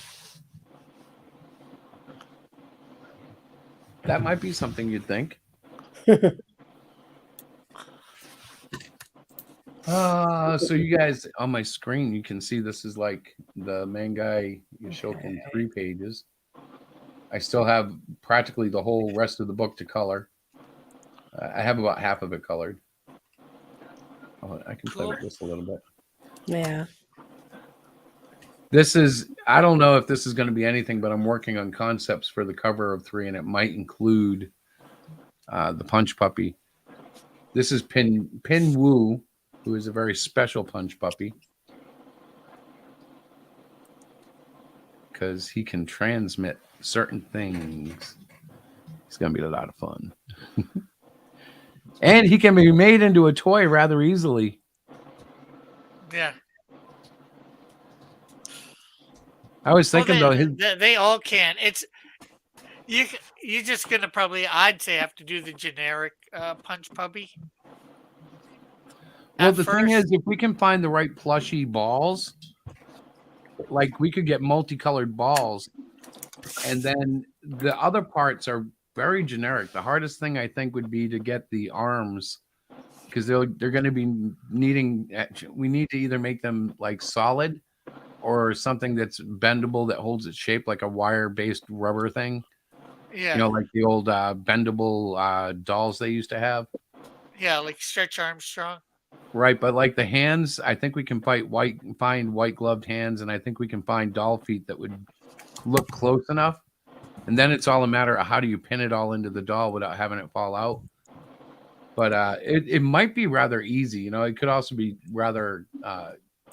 That might be something you'd think. So you guys on my screen, you can see this is like the Manguy Yoshokin 3 pages. I still have practically the whole rest of the book to color. I have about half of it colored. Oh, I can play with this a little bit. Yeah. This is, I don't know if this is going to be anything, but I'm working on concepts for the cover of 3, and it might include the Punch Puppy. This is Pin Wu, who is a very special Punch Puppy, because he can transmit certain things. It's going to be a lot of fun. And he can be made into a toy rather easily. Yeah. I was thinking, though, they all can. It's you're just gonna probably, I'd say, have to do the generic Punch Puppy. Well, at the thing first. is, if we can find the right plushy balls, like we could get multicolored balls, and then the other parts are very generic. The hardest thing I think would be to get the arms because they're going to be needing. We need to either make them like solid or something that's bendable that holds its shape, like a wire-based rubber thing. Yeah, You know, like the old bendable dolls they used to have. yeah, like Stretch Armstrong. Right, but like the hands, I think we can find white gloved hands, and I think we can find doll feet that would look close enough. And then it's all a matter of how do you pin it all into the doll without having it fall out. But it might be rather easy. You know, it could also be rather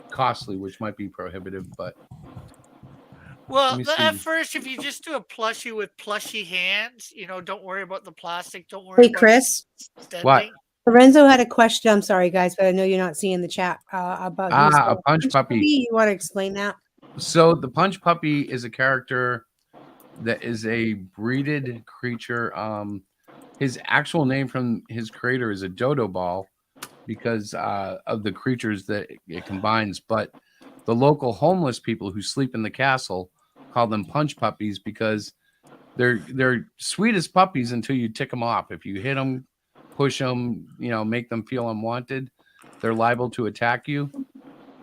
costly, which might be prohibitive. But let Well, me at see. first, if you just do a plushie with plushy hands, don't worry about the plastic. Don't worry Hey, about Chris. extending. Lorenzo had a question. I'm sorry, guys, but I know you're not seeing the chat about these. A punch puppy. You want to explain that? So the punch puppy is a character that is a breeded creature. His actual name from his creator is a dodo ball because of the creatures that it combines. But the local homeless people who sleep in the castle call them punch puppies because they're sweet as puppies until you tick them off. If you hit them, push them, make them feel unwanted, they're liable to attack you.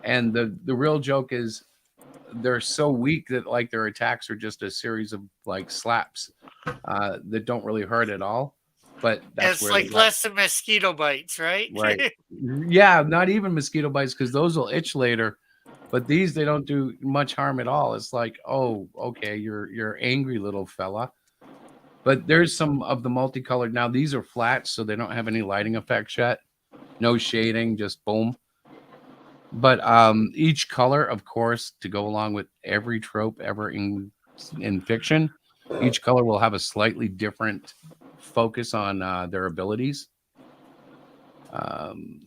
And the real joke is they're so weak that like their attacks are just a series of like slaps that don't really hurt at all. But that's It's where like less than mosquito bites, right? right. Yeah, not even mosquito bites because those will itch later. But these they don't do much harm at all. It's like, oh, okay, you're angry little fella. But there's some of the multicolored. Now these are flats, so they don't have any lighting effects yet. No shading, just boom. But each color, of course, to go along with every trope ever in fiction, each color will have a slightly different focus on their abilities.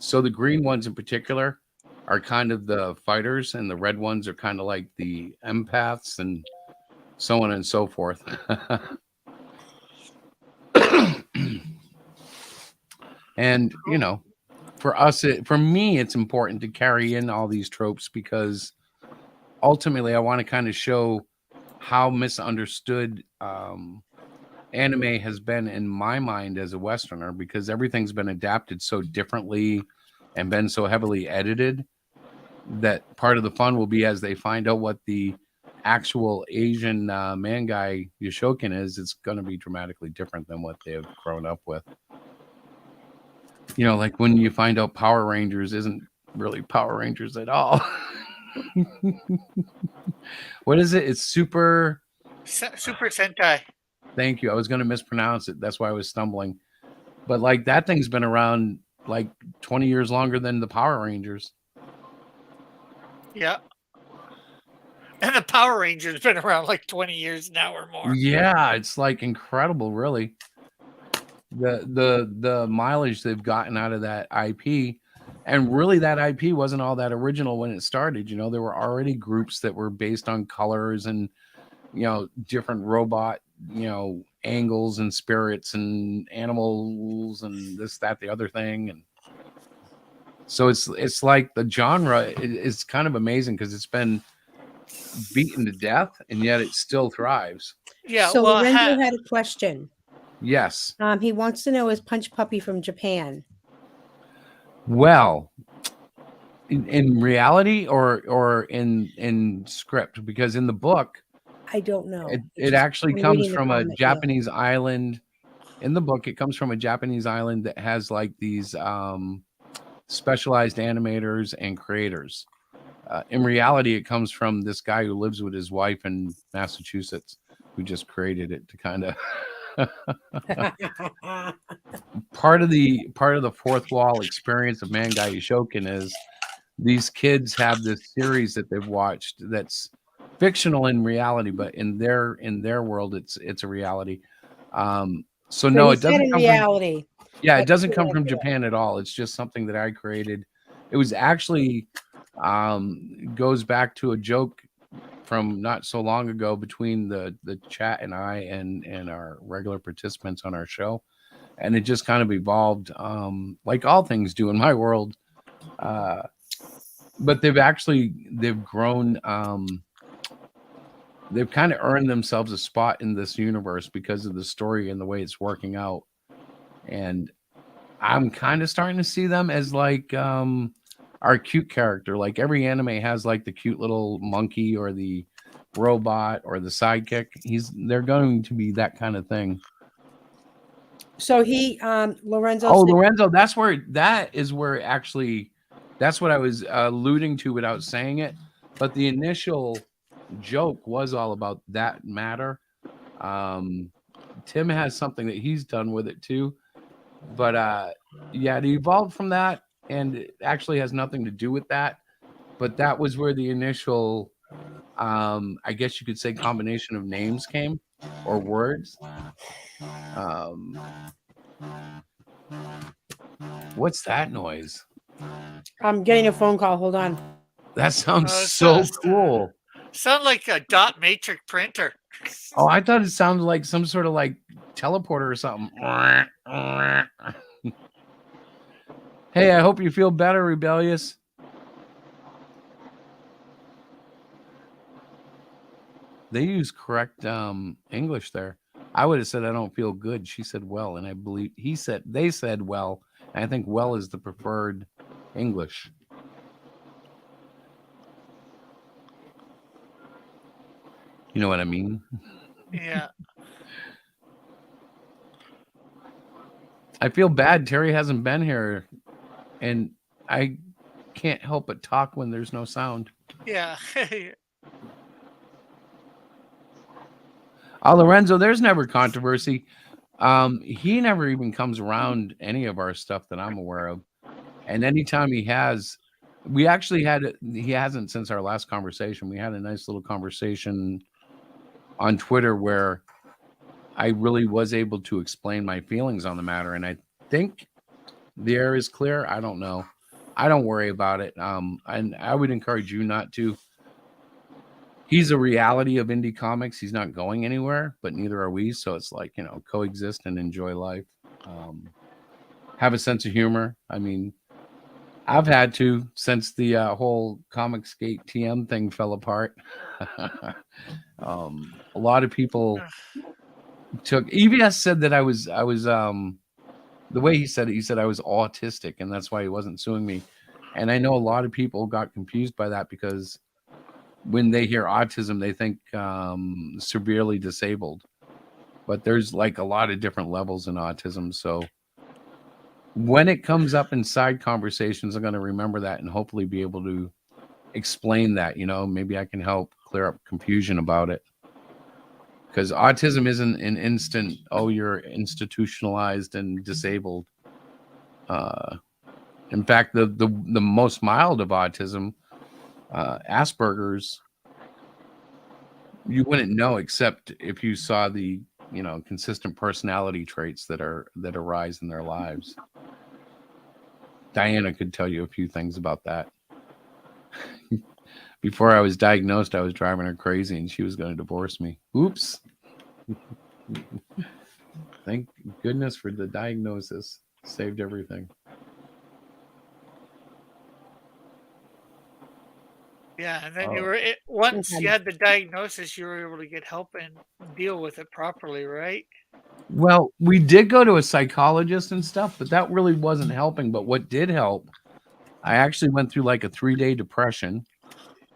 So the green ones in particular are kind of the fighters, and the red ones are kind of like the empaths, and so on and so forth. And for me, it's important to carry in all these tropes because ultimately I want to kind of show how misunderstood anime has been in my mind as a Westerner, because everything's been adapted so differently and been so heavily edited that part of the fun will be as they find out what the actual Asian man guy Yoshokin is, it's going to be dramatically different than what they've grown up with. Like when you find out Power Rangers isn't really Power Rangers at all. What is it? It's Super Sentai. Thank you. I was going to mispronounce it. That's why I was stumbling. But like that thing's been around like 20 years longer than the Power Rangers. Yeah. And the Power Rangers been around like 20 years now or more. Yeah, it's like incredible, really. The mileage they've gotten out of that IP, and really that IP wasn't all that original when it started. There were already groups that were based on colors and different robot angles and spirits and animals and this, that, the other thing. And so it's like the genre is kind of amazing because it's been beaten to death and yet it still thrives. Yeah. So well, Lorenzo had a question. Yes. He wants to know, is Punch Puppy from Japan? Well, in reality or in script, because in the book I don't know. it actually comes from a comment, Japanese island. In the book, it comes from a Japanese island that has like these specialized animators and creators. In reality, it comes from this guy who lives with his wife in Massachusetts, who just created it to kind of part of the fourth wall experience of Mangai Yoshokin is these kids have this series that they've watched that's fictional in reality, but in their world, it's a reality. So no, it doesn't come reality. it doesn't come from Japan at all. It's just something that I created. It was actually goes back to a joke from not so long ago between the chat and I and our regular participants on our show, and it just kind of evolved like all things do in my world. But they've grown. They've kind of earned themselves a spot in this universe because of the story and the way it's working out. And I'm kind of starting to see them as like our cute character. Like every anime has like the cute little monkey or the robot or the sidekick. They're going to be that kind of thing. So he, Lorenzo. Oh, said- Lorenzo, that's what I was alluding to without saying it. But the initial joke was all about that matter. Tim has something that he's done with it too. But yeah, it evolved from that, and it actually has nothing to do with that. But that was where the initial, I guess you could say, combination of names came or words. What's that noise? I'm getting a phone call. Hold on. That sounds it so sounds, cool. Sound like a dot matrix printer. Oh, I thought it sounded like some sort of like teleporter or something. Hey, I hope you feel better, Rebellious. They use correct English there. I would have said I don't feel good. She said well, and I believe they said well. And I think well is the preferred English. You know what I mean? Yeah. I feel bad. Terry hasn't been here, and I can't help but talk when there's no sound. Yeah. Lorenzo, there's never controversy. He never even comes around any of our stuff that I'm aware of. And anytime he has, he hasn't since our last conversation. We had a nice little conversation on Twitter where I really was able to explain my feelings on the matter. And I think the air is clear. I don't know. I don't worry about it. And I would encourage you not to. He's a reality of indie comics. He's not going anywhere, but neither are we. So it's like, coexist and enjoy life. Have a sense of humor. I mean, I've had to since the whole Comicsgate TM thing fell apart. A lot of people took. EVS said that I was the way he said I was autistic, and that's why he wasn't suing me. And I know a lot of people got confused by that because when they hear autism, they think severely disabled. But there's like a lot of different levels in autism. So when it comes up in side conversations, I'm going to remember that and hopefully be able to explain that. Maybe I can help clear up confusion about it. Because autism isn't an instant, oh, you're institutionalized and disabled. In fact, the most mild of autism, Asperger's, you wouldn't know except if you saw the consistent personality traits that arise in their lives. Diana could tell you a few things about that. Before I was diagnosed, I was driving her crazy and she was going to divorce me. Oops. Thank goodness for the diagnosis. Saved everything. Yeah, and then once you had the diagnosis, you were able to get help and deal with it properly, right? Well, we did go to a psychologist and stuff, but that really wasn't helping. But what did help, I actually went through like a 3-day depression.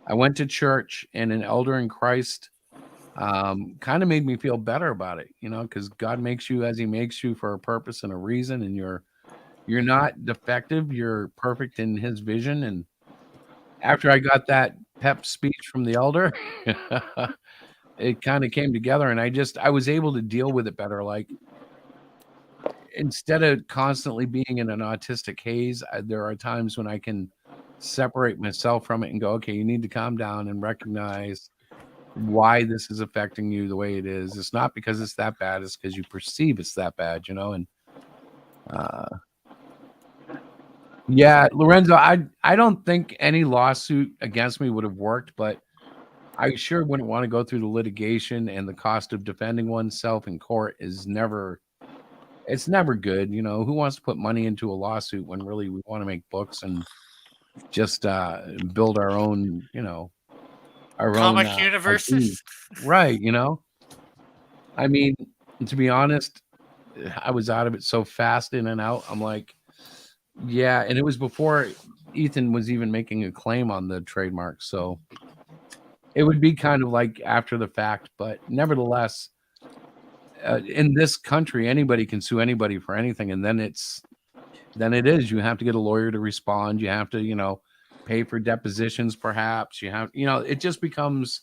I went to church, and an elder in Christ kind of made me feel better about it, because God makes you as he makes you for a purpose and a reason, and you're not defective. You're perfect in his vision. And after I got that pep speech from the elder, it kind of came together, and I was able to deal with it better. Like, instead of constantly being in an autistic haze, there are times when I can separate myself from it and go, okay, you need to calm down and recognize why this is affecting you the way it is. It's not because it's that bad. It's because you perceive it's that bad, and yeah, Lorenzo, I don't think any lawsuit against me would have worked, but I sure wouldn't want to go through the litigation, and the cost of defending oneself in court is never good. Who wants to put money into a lawsuit when really we want to make books and just build our own, our Comic own IP. universes. Right, I mean, to be honest, I was out of it so fast in and out. I'm like, yeah, and it was before Ethan was even making a claim on the trademark, so it would be kind of like after the fact, but nevertheless, in this country, anybody can sue anybody for anything, and then it is you have to get a lawyer to respond. You have to, pay for depositions, perhaps. You have, it just becomes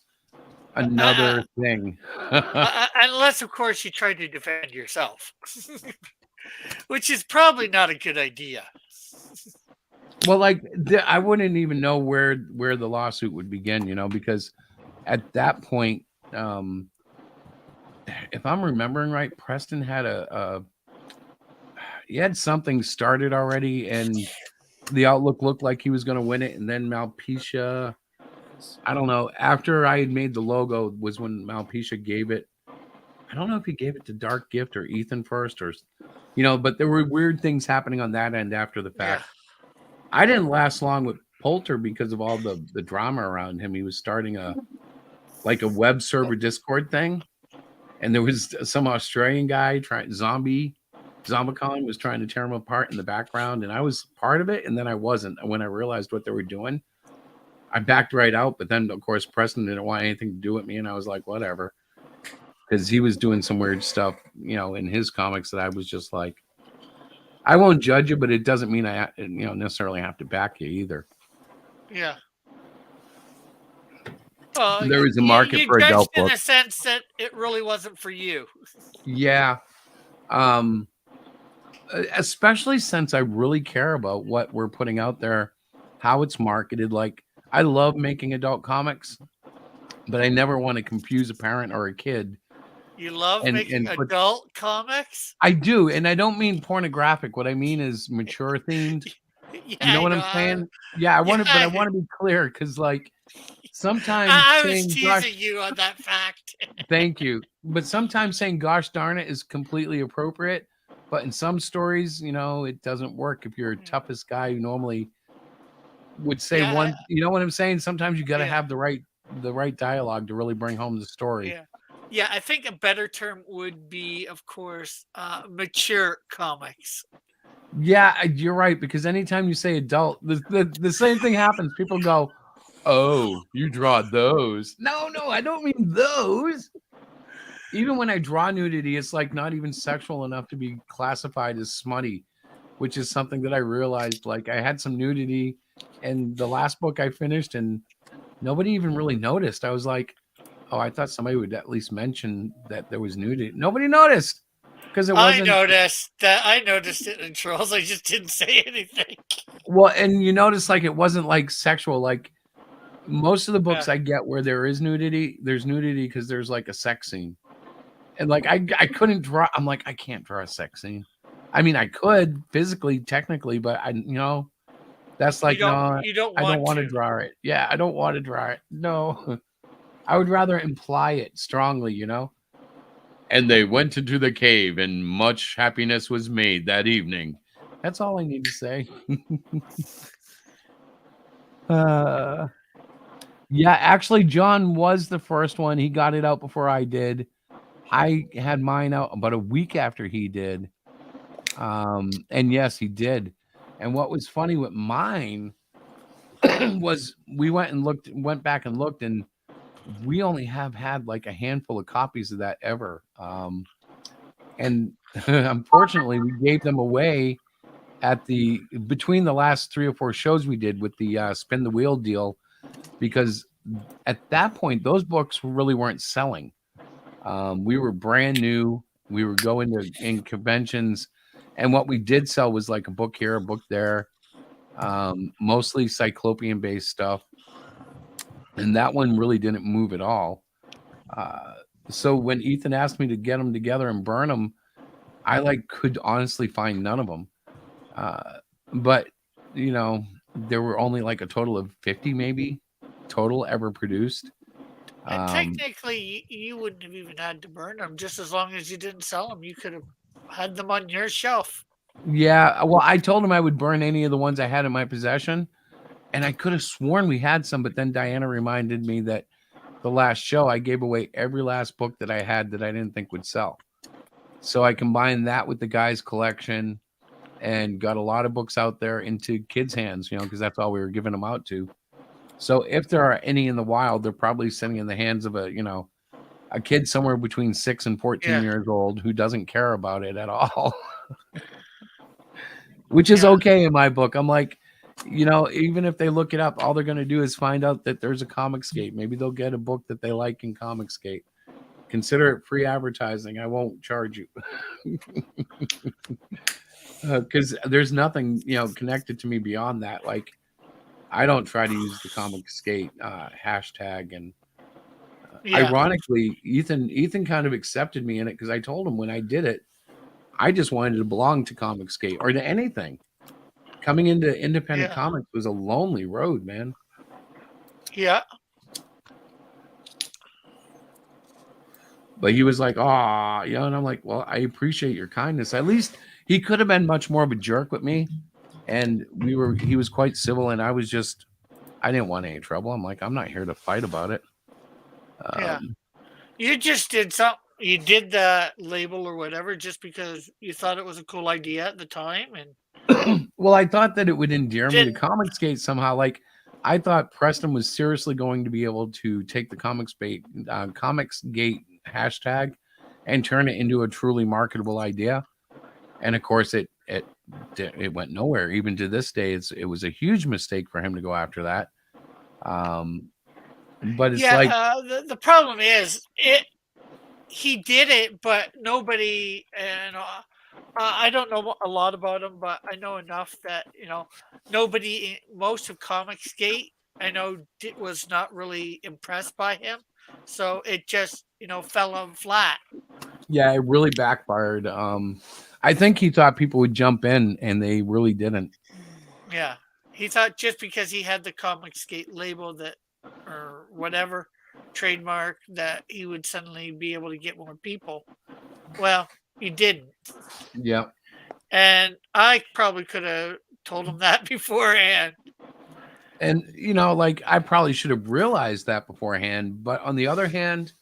another thing. Unless, of course, you try to defend yourself, which is probably not a good idea. Well, like I wouldn't even know where the lawsuit would begin, because at that point, if I'm remembering right, Preston had he had something started already, and the outlook looked like he was going to win it, and then Malpecia, I don't know. After I had made the logo was when Malpecia gave it. I don't know if he gave it to Dark Gift or Ethan first, or but there were weird things happening on that end after the fact. I didn't last long with Poulter because of all the drama around him. He was starting a web server Discord thing, and there was some Australian guy Zombicon was trying to tear him apart in the background, and I was part of it, and then I wasn't. And when I realized what they were doing, I backed right out. But then, of course, Preston didn't want anything to do with me, and I was like, whatever, because he was doing some weird stuff, in his comics that I was just like, I won't judge you, but it doesn't mean I, necessarily have to back you either. Yeah. There is a market for adult in books. the sense that it really wasn't for you. Yeah. Especially since I really care about what we're putting out there, how it's marketed. Like, I love making adult comics, but I never want to confuse a parent or a kid. You love making adult comics? I do, and I don't mean pornographic. What I mean is mature themed. Yeah, you know what I'm saying? Yeah, I want to, but I want to be clear because, like, sometimes I was teasing you on that fact. Thank you. But sometimes saying "gosh darn it" is completely appropriate. But in some stories, it doesn't work. If you're a toughest guy who normally would say one, you know what I'm saying? Sometimes you got to have the right dialogue to really bring home the story. Yeah. Yeah, I think a better term would be, of course, mature comics. Yeah, you're right. Because anytime you say adult, the same thing happens. People go, "Oh, you draw those." No, I don't mean those. Even when I draw nudity, it's like not even sexual enough to be classified as smutty, which is something that I realized. Like, I had some nudity in the last book I finished, and nobody even really noticed. I was like, oh, I thought somebody would at least mention that there was nudity. Nobody noticed because it wasn't. I noticed it in Trolls. I just didn't say anything. Well, and you notice, like, it wasn't like sexual. Like, most of the books I get where there is nudity, there's nudity because there's like a sex scene. And like, I couldn't draw. I'm like, I can't draw a sex scene. I mean, I could physically, technically, but that's like, no, I don't want to draw it. Yeah, I don't want to draw it. No, I would rather imply it strongly, And they went into the cave, and much happiness was made that evening. That's all I need to say. Yeah, actually, John was the first one. He got it out before I did. I had mine out about a week after he did. And yes, he did. And what was funny with mine was we went back and looked, and we only have had like a handful of copies of that ever. And unfortunately, we gave them away between the last 3 or 4 shows we did with the Spin the Wheel deal, because at that point, those books really weren't selling. We were brand new. We were going in conventions, and what we did sell was like a book here, a book there, mostly Cyclopean based stuff. And that one really didn't move at all. So when Ethan asked me to get them together and burn them, I could honestly find none of them. But there were only like a total of 50 maybe total ever produced. And technically, you wouldn't have even had to burn them. Just as long as you didn't sell them, you could have had them on your shelf. Yeah, well, I told him I would burn any of the ones I had in my possession, And I could have sworn we had some, but then Diana reminded me that the last show I gave away every last book that I had that I didn't think would sell. So I combined that with the guys' collection and got a lot of books out there into kids' hands, because that's all we were giving them out to. So if there are any in the wild, they're probably sitting in the hands of a kid somewhere between 6 and 14 years old who doesn't care about it at all, which is okay in my book. I'm like, even if they look it up, all they're going to do is find out that there's a Comicsgate. Maybe they'll get a book that they like in Comicsgate. Consider it free advertising. I won't charge you because there's nothing, connected to me beyond that. Like, I don't try to use the Comicsgate hashtag. And ironically, Ethan kind of accepted me in it because I told him when I did it, I just wanted to belong to Comicsgate or to anything. Coming into independent comics was a lonely road, man. Yeah. But he was like, and I'm like, well, I appreciate your kindness. At least he could have been much more of a jerk with me. And he was quite civil. And I didn't want any trouble. I'm like, I'm not here to fight about it. You just did something. You did the label or whatever just because you thought it was a cool idea at the time. And well, I thought that it would endear me to Comicsgate somehow. Like, I thought Preston was seriously going to be able to take the Comicsgate hashtag and turn it into a truly marketable idea. And of course, it went nowhere. Even to this day, it was a huge mistake for him to go after that. But it's like the problem is he did it, but nobody. And I don't know a lot about him, but I know enough that nobody. Most of Comicsgate, I know, was not really impressed by him, so it just fell on flat. Yeah, it really backfired. I think he thought people would jump in, and they really didn't. Yeah, he thought just because he had the Comicsgate label or whatever trademark that he would suddenly be able to get more people. Well, he didn't. Yeah. And I probably could have told him that beforehand. And I probably should have realized that beforehand. But on the other hand,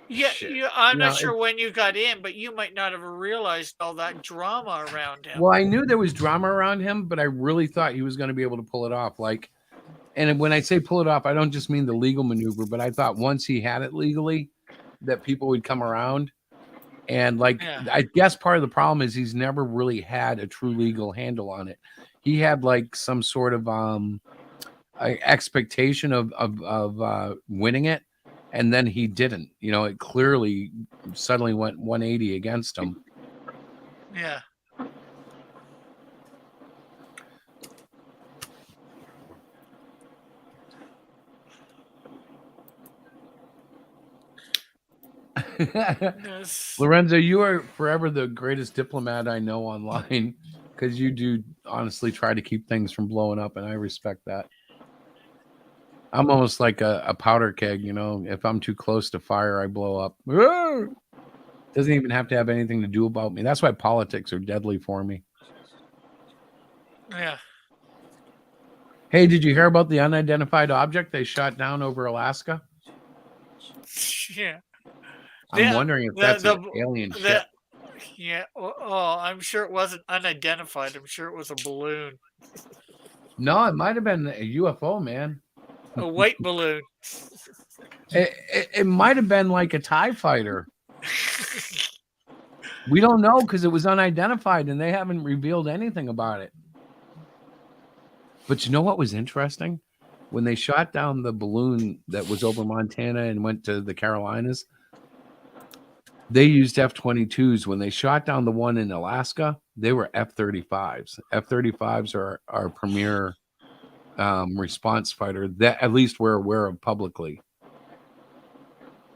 I'm not sure when you got in, but you might not have realized all that drama around him. Well, I knew there was drama around him, but I really thought he was going to be able to pull it off. And when I say pull it off, I don't just mean the legal maneuver, but I thought once he had it legally, that people would come around. And I guess part of the problem is he's never really had a true legal handle on it. He had some sort of expectation of winning it, and then he didn't. It clearly suddenly went 180 against him. Yeah. Lorenzo, you are forever the greatest diplomat I know online, because you do honestly try to keep things from blowing up, and I respect that. I'm almost like a powder keg, if I'm too close to fire, I blow up. Doesn't even have to have anything to do about me. That's why politics are deadly for me. Yeah. Hey, did you hear about the unidentified object they shot down over Alaska? Yeah. I'm wondering if that's an alien ship. Yeah. Oh, I'm sure it wasn't unidentified. I'm sure it was a balloon. No, it might have been a UFO, man. A white balloon. It might have been like a TIE fighter. We don't know because it was unidentified and they haven't revealed anything about it. But you know what was interesting? When they shot down the balloon that was over Montana and went to the Carolinas, they used F-22s. When they shot down the one in Alaska, they were F-35s. F-35s are our premier response fighter that at least we're aware of publicly.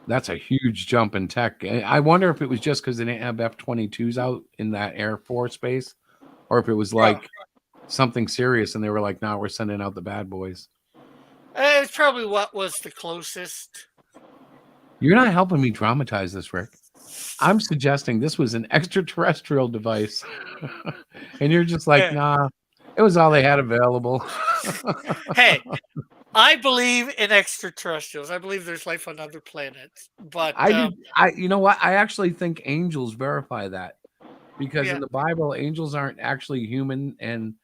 That's a huge jump in tech. I wonder if it was just because they didn't have F-22s out in that Air Force base, or if it was something serious and they were like, "No, we're sending out the bad boys." It's probably what was the closest. You're not helping me dramatize this, Rick. I'm suggesting this was an extraterrestrial device, and you're just like, "Nah." It was all they had available. Hey, I believe in extraterrestrials. I believe there's life on other planets. But You know what? I actually think angels verify that, because Yeah. in the Bible, angels aren't actually human, and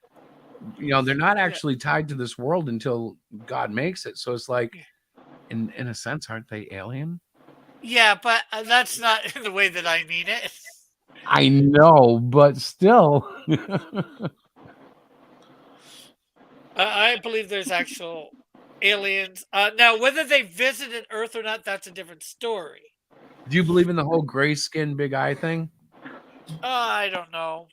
they're not actually tied to this world until God makes it. So it's like, in a sense, aren't they alien? yeah, but that's not in the way that I mean it. I know, but still. I believe there's actual aliens. Now, whether they visited Earth or not, that's a different story. Do you believe in the whole gray skin, big eye thing? I don't know.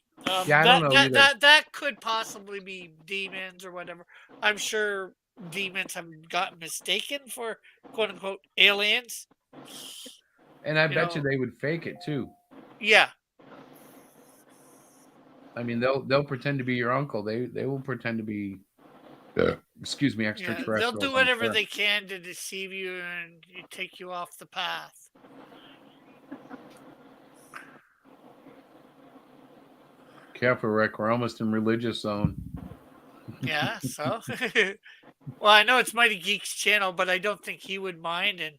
Yeah, I don't know either. That could possibly be demons or whatever. I'm sure demons have gotten mistaken for quote unquote aliens. And I You bet you know. they would fake it too. Yeah, I mean, they'll pretend to be your uncle. They will pretend to be, excuse me, yeah. extraterrestrials. They'll do I'm whatever sure. they can to deceive you and take you off the path. Careful, Rick. We're almost in religious zone. Yeah, so well, I know it's Mighty Geek's channel, but I don't think he would mind. And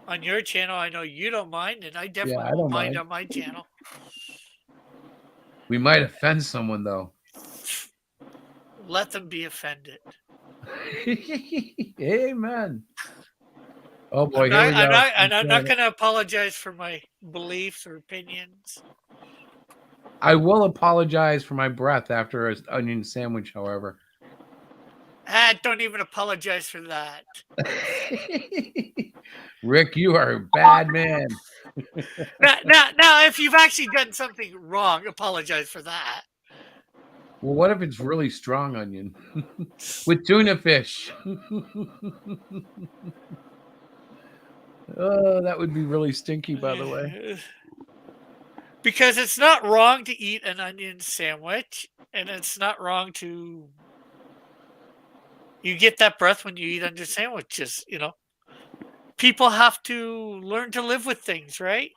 on your channel, I know you don't mind, and I definitely I won't don't mind mind. on my channel. We might offend someone though. Let them be offended. Amen. Oh boy, I'm here we go. I'm not going to apologize for my beliefs or opinions. I will apologize for my breath after an onion sandwich, however. Don't even apologize for that. Rick, you are a bad man. Now, if you've actually done something wrong, apologize for that. Well, what if it's really strong onion with tuna fish? Oh, that would be really stinky, by the way. Because it's not wrong to eat an onion sandwich, and it's not wrong to. You get that breath when you eat onion sandwiches, People have to learn to live with things, right?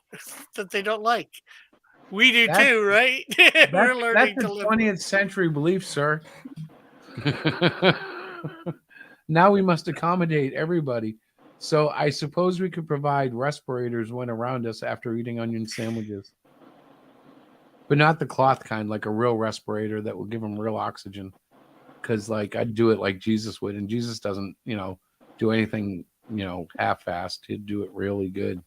That they don't like. We do too, right? We're learning to that's a live. 20th century belief, sir. Now we must accommodate everybody. So I suppose we could provide respirators when around us after eating onion sandwiches. But not the cloth kind, like a real respirator that will give them real oxygen. Because I'd do it like Jesus would, and Jesus doesn't, do anything, half-assed. He'd do it really good.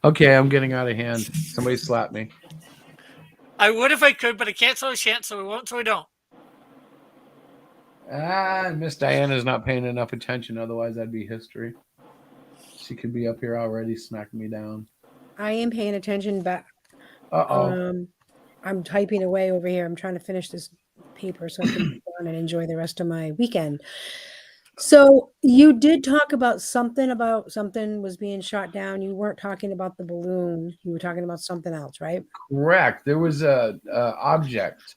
Okay, I'm getting out of hand. Somebody slap me. I would if I could, but I can't, so I shan't, so I won't, so I don't. Miss Diana's not paying enough attention, otherwise that'd be history. She could be up here already smacking me down. I am paying attention back. Uh-oh. I'm typing away over here. I'm trying to finish this paper so I can go on and enjoy the rest of my weekend. So you did talk about something was being shot down. You weren't talking about the balloon. You were talking about something else, right? Correct. There was a object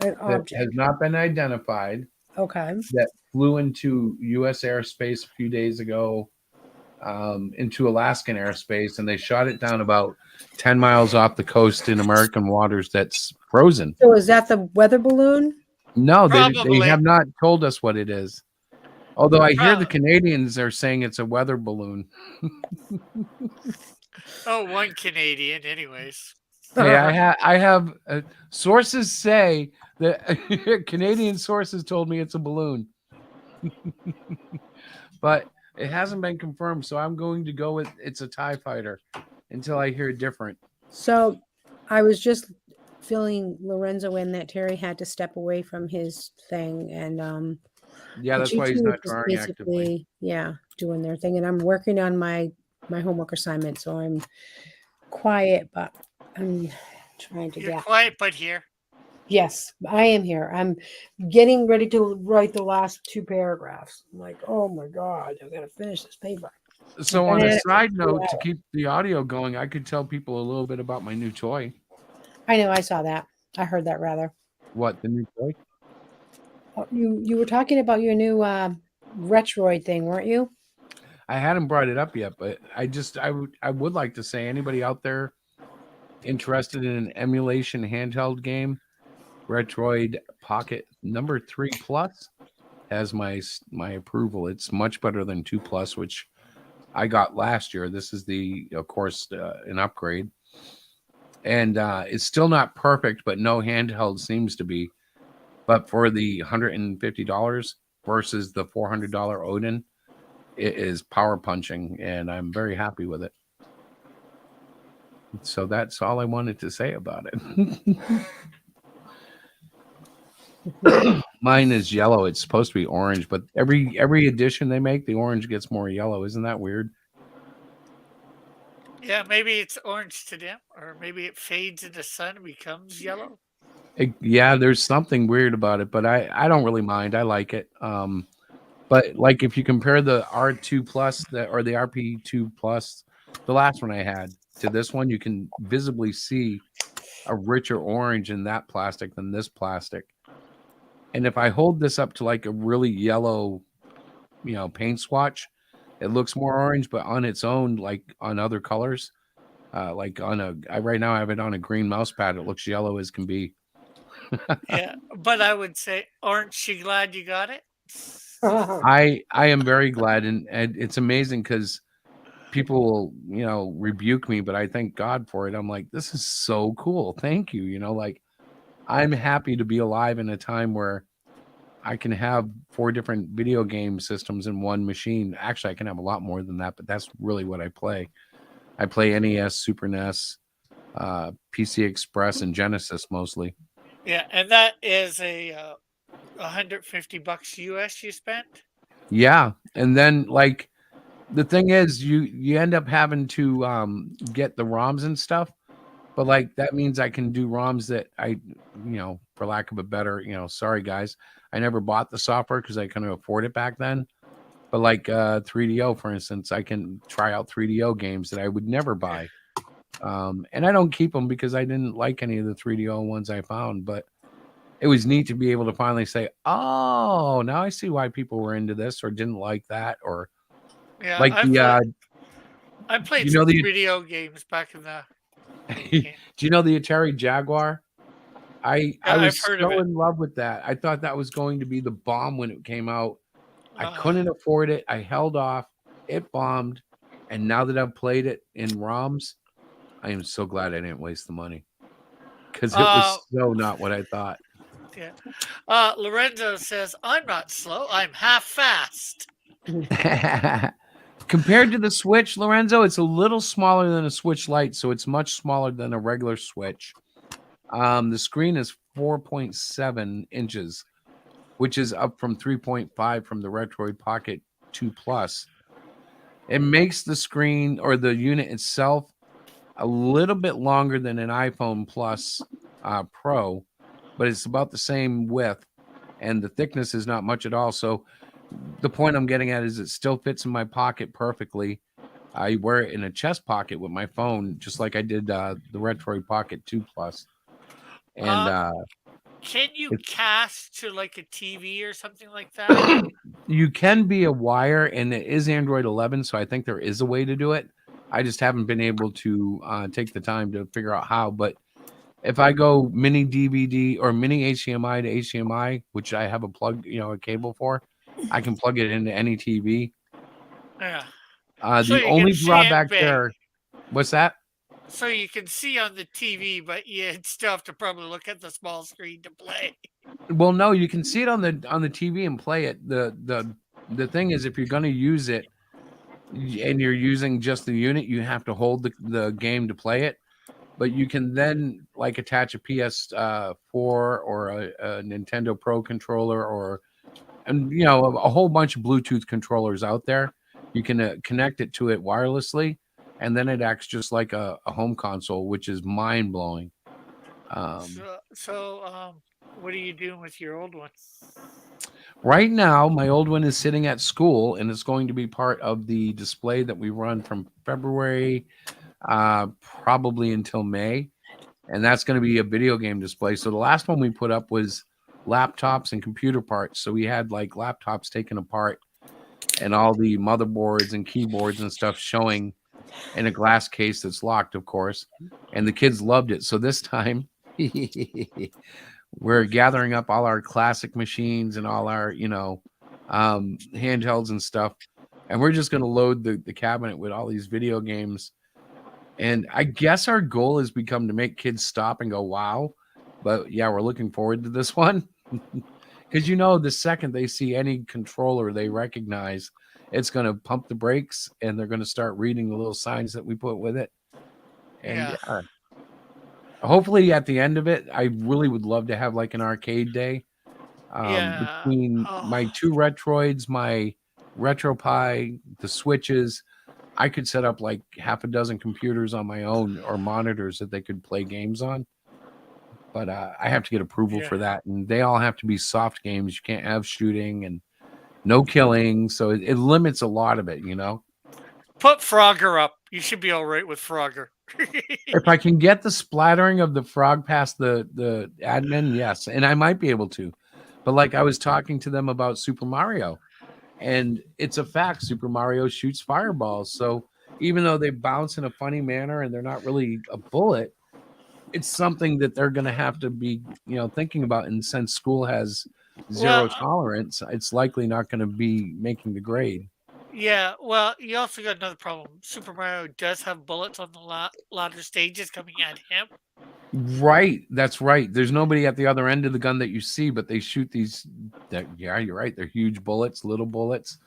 An that object. has not been identified Okay. that flew into U.S. airspace a few days ago, into Alaskan airspace, and they shot it down about 10 miles off the coast in American waters that's frozen. So is that the weather balloon? No, they Probably. have not told us what it is. Although I hear the Probably. Canadians are saying it's a weather balloon. Oh, one Canadian, anyways. Hey, I have sources say that Canadian sources told me it's a balloon, but it hasn't been confirmed. So I'm going to go with it's a TIE fighter until I hear different. So I was just filling Lorenzo in that Terry had to step away from his thing, and Yeah, that's why he's G2 not is drawing actively. doing their thing, and I'm working on my homework assignment, so I'm quiet, but I'm trying to You're get. quiet, but here. Yes, I am here. I'm getting ready to write the last 2 paragraphs. I'm like, oh my god, I gotta finish this paper. So on a side note, to keep the audio going, I could tell people a little bit about my new toy. I know, I saw that. I heard that rather. What, the new toy? You were talking about your new Retroid thing, weren't you? I hadn't brought it up yet, but I would like to say, anybody out there interested in an emulation handheld game, Retroid Pocket number 3 Plus has my approval. It's much better than 2 Plus, which I got last year. This is of course, an upgrade. And it's still not perfect, but no handheld seems to be. But for the $150 versus the $400 Odin, it is power punching, and I'm very happy with it. So that's all I wanted to say about it. Mine is yellow. It's supposed to be orange, but every edition they make, the orange gets more yellow. Isn't that weird? Yeah, maybe it's orange to them, or maybe it fades in the sun and becomes yellow. Yeah, there's something weird about it, but I don't really mind. I like it. But like if you compare the R2 Plus or the RP2 Plus, the last one I had, to this one, you can visibly see a richer orange in that plastic than this plastic. And if I hold this up to like a really yellow, paint swatch, it looks more orange, but on its own, like on other colors, like right now I have it on a green mouse pad, it looks yellow as can be. Yeah, but I would say, aren't you glad you got it? I am very glad, and it's amazing because people will, rebuke me, but I thank God for it. I'm like, this is so cool. Thank you. Like I'm happy to be alive in a time where I can have 4 different video game systems in one machine. Actually, I can have a lot more than that, but that's really what I play. I play NES, Super NES, PC Express, and Genesis mostly. Yeah, and that is a $150 US you spent. Yeah, and then like the thing is, you end up having to get the ROMs and stuff, but like that means I can do ROMs that for lack of a better, sorry guys, I never bought the software because I couldn't afford it back then. But like 3DO, for instance, I can try out 3DO games that I would never buy. And I don't keep them because I didn't like any of the 3DO ones I found, but it was neat to be able to finally say, oh, now I see why people were into this or didn't like that, or Yeah, like I played you some know the- video games back in the. do you know the Atari Jaguar? I was I've heard of so it. in love with that. I thought that was going to be the bomb when it came out. I Uh, couldn't afford it. I held off. It bombed. And now that I've played it in ROMs, I am so glad I didn't waste the money because it was so not what I thought. Yeah. Lorenzo says, I'm not slow. I'm half fast. Compared to the Switch, Lorenzo, it's a little smaller than a Switch Lite, so it's much smaller than a regular Switch. The screen is 4.7 inches, which is up from 3.5 from the Retroid Pocket 2 Plus. It makes the screen or the unit itself a little bit longer than an iPhone Plus Pro, but it's about the same width, and the thickness is not much at all. So the point I'm getting at is it still fits in my pocket perfectly. I wear it in a chest pocket with my phone, just like I did the Retroid Pocket 2 Plus. And can you cast to like a TV or something like that? you can be a wire, and it is Android 11, so I think there is a way to do it. I just haven't been able to take the time to figure out how. But if I go mini DVD or mini HDMI to HDMI, which I have a plug, a cable for, I can plug it into any TV. Yeah. The only drawback there, what's that? So you can see on the TV, but you still have to probably look at the small screen to play. Well, no, you can see it on the TV and play it. The thing is, if you're going to use it and you're using just the unit, you have to hold the game to play it. But you can then like attach a PS4 or a Nintendo Pro controller and a whole bunch of Bluetooth controllers out there. You can connect it to it wirelessly, and then it acts just like a home console, which is mind blowing. So what are you doing with your old one? Right now, my old one is sitting at school, and it's going to be part of the display that we run from February, probably until May. And that's going to be a video game display. So the last one we put up was laptops and computer parts. So we had like laptops taken apart and all the motherboards and keyboards and stuff showing in a glass case that's locked, of course. And the kids loved it. So this time we're gathering up all our classic machines and all our, handhelds and stuff. And we're just going to load the cabinet with all these video games. And I guess our goal has become to make kids stop and go, wow. But yeah, we're looking forward to this one. Because the second they see any controller they recognize, it's going to pump the brakes and they're going to start reading the little signs that we put with it. And Yeah. hopefully at the end of it, I really would love to have like an arcade day Yeah. between my Oh, 2 Retroids, my RetroPie, the Switches. I could set up like half a dozen computers on my own or monitors that they could play games on. But I have to get approval yeah. for that. And they all have to be soft games. You can't have shooting and no killing. So it limits a lot of it, Put Frogger up. You should be all right with Frogger. If I can get the splattering of the frog past the admin, yes. And I might be able to. But like I was talking to them about Super Mario. And it's a fact, Super Mario shoots fireballs. So even though they bounce in a funny manner and they're not really a bullet, it's something that they're going to have to be, thinking about. And since school has zero Well, tolerance, it's likely not going to be making the grade. yeah. Well, you also got another problem. Super Mario does have bullets on the latter stages coming at him. Right. That's right. There's nobody at the other end of the gun that you see, but they shoot these. Yeah, you're right. They're huge bullets, little bullets.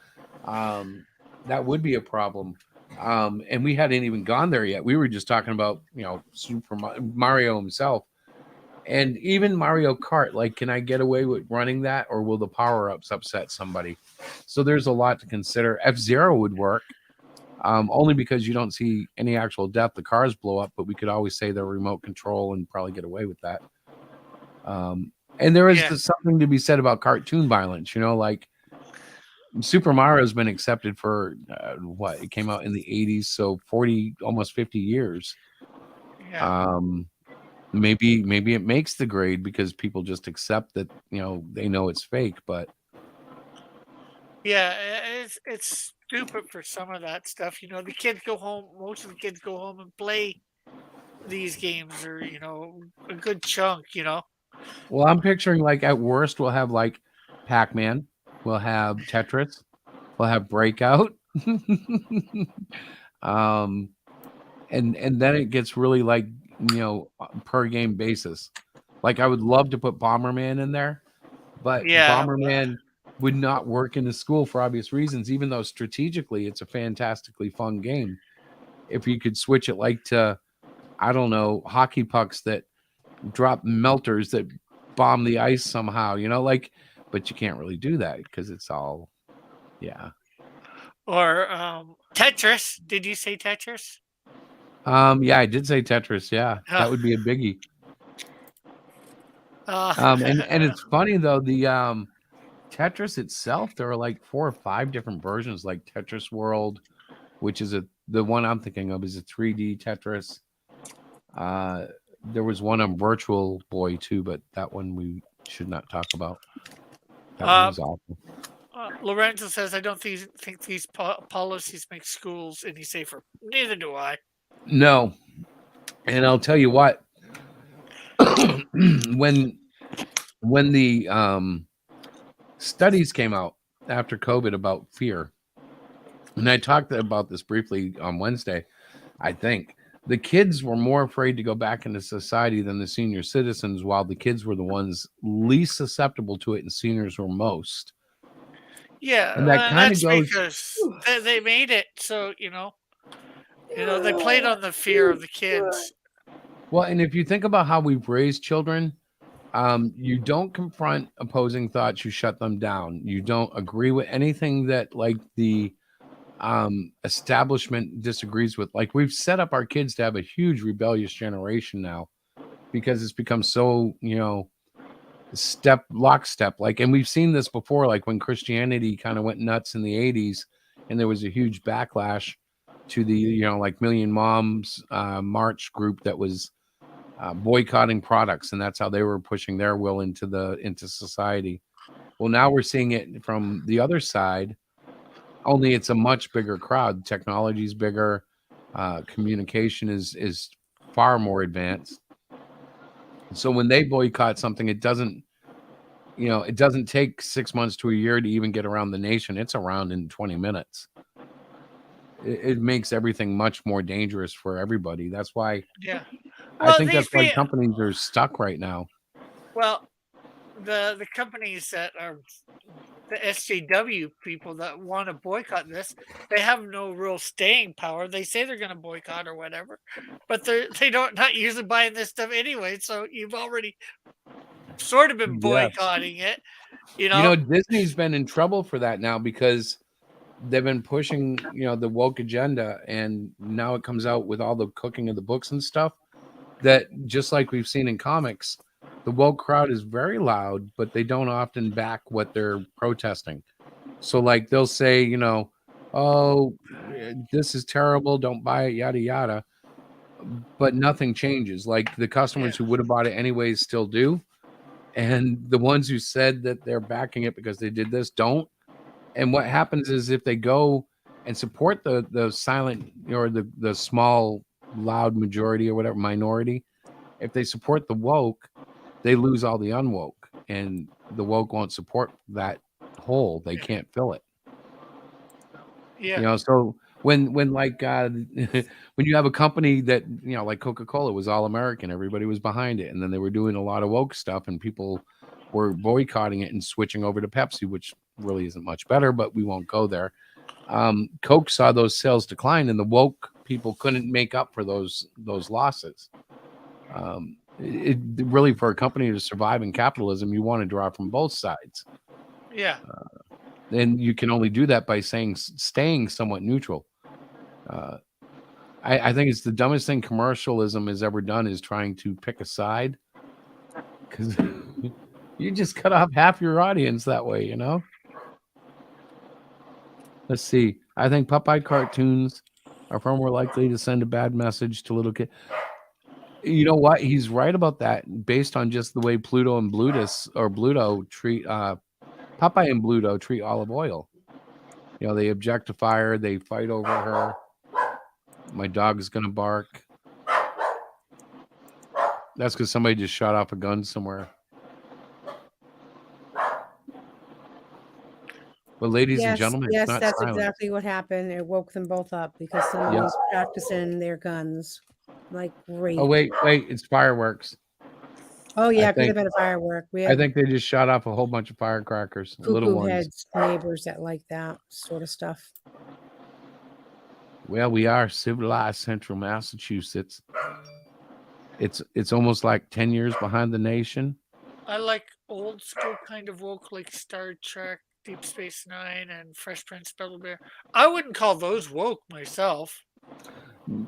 That would be a problem. And we hadn't even gone there yet. We were just talking about, Super Mario himself. And even Mario Kart, like, can I get away with running that, or will the power-ups upset somebody? So there's a lot to consider. F-Zero would work, only because you don't see any actual death. The cars blow up, but we could always say they're remote control and probably get away with that. And there is Yeah. something to be said about cartoon violence. Like Super Mario has been accepted for what? It came out in the 80s, so 40, almost 50 years. Yeah. Maybe it makes the grade because people just accept that, they know it's fake, but Yeah. It's stupid for some of that stuff. The kids go home. Most of the kids go home and play these games, or a good chunk. well, I'm picturing like at worst we'll have like Pac-Man, we'll have Tetris, we'll have Breakout. And then it gets really like, per game basis. Like I would love to put Bomberman in there, but Yeah. Bomberman would not work in the school for obvious reasons, even though strategically it's a fantastically fun game. If you could switch it like to, I don't know, hockey pucks that drop melters that bomb the ice somehow, but you can't really do that because it's all, yeah. Or Tetris. Did you say Tetris? Yeah, I did say Tetris. Yeah, that would be a biggie. And it's funny though, the Tetris itself, there are like 4 or 5 different versions, like Tetris World, which is the one I'm thinking of is a 3D Tetris. There was one on Virtual Boy too, but that one we should not talk about. That one was awful. Lorenzo says, I don't think these policies make schools any safer. Neither do I. No. And I'll tell you what, when the studies came out after COVID about fear, and I talked about this briefly on Wednesday, I think the kids were more afraid to go back into society than the senior citizens, while the kids were the ones least susceptible to it and seniors were most. Yeah, And that kind of that's goes because they made it so they played on the fear of the kids. well. And if you think about how we've raised children, you don't confront opposing thoughts, you shut them down. You don't agree with anything that like the establishment disagrees with. Like we've set up our kids to have a huge rebellious generation now because it's become so lockstep. Like, and we've seen this before, like when Christianity kind of went nuts in the 80s and there was a huge backlash to the like Million Moms march group that was boycotting products, and that's how they were pushing their will into society. Well, now we're seeing it from the other side, only it's a much bigger crowd. Technology's bigger. Communication is far more advanced. So when they boycott something, it doesn't take 6 months to a year to even get around the nation. It's around in 20 minutes. It makes everything much more dangerous for everybody. That's why Yeah. I Well, think these that's why be companies are stuck right now. well, the companies that are the SJW people that want to boycott this, they have no real staying power. They say they're going to boycott or whatever, but they don't not usually buying this stuff anyway. So you've already sort of been Yes. boycotting it, you know. Disney's been in trouble for that now because they've been pushing, the woke agenda, and now it comes out with all the cooking of the books and stuff that, just like we've seen in comics, the woke crowd is very loud, but they don't often back what they're protesting. So like they'll say, oh, this is terrible, don't buy it, yada yada, but nothing changes. Like the customers who would have bought it anyways still do, and the ones who said that they're backing it because they did this don't. And what happens is if they go and support the silent or the small loud majority or whatever minority, if they support the woke, they lose all the unwoke, and the woke won't support that hole. They can't fill it. Yeah. So when like when you have a company that like Coca-Cola was all American, everybody was behind it, and then they were doing a lot of woke stuff, and people were boycotting it and switching over to Pepsi, which really isn't much better, but we won't go there. Coke saw those sales decline, and the woke people couldn't make up for those losses. It really, for a company to survive in capitalism, you want to draw from both sides. Yeah. And you can only do that by staying somewhat neutral. I think it's the dumbest thing commercialism has ever done, is trying to pick a side, because you just cut off half your audience that way, Let's see. I think Popeye cartoons are far more likely to send a bad message to little kids. You know what? He's right about that, based on just the way Pluto and Bluto treat Popeye and Bluto treat Olive Oil. They objectify her, they fight over her. My dog is gonna bark. That's because somebody just shot off a gun somewhere. But ladies and gentlemen, it's yes, not that's silent. exactly what happened. It woke them both up because somebody was practicing their guns. Like, great. Oh wait, it's fireworks. Oh yeah, I it could have think- been a firework. We I have think they just shot off a whole bunch of firecrackers, little cuckoo ones. heads neighbors that like that sort of stuff. Well, we are civilized Central Massachusetts. It's almost like 10 years behind the nation. I like old school kind of woke, like Star Trek, Deep Space Nine, and Fresh Prince of Bel-Air. I wouldn't call those woke myself.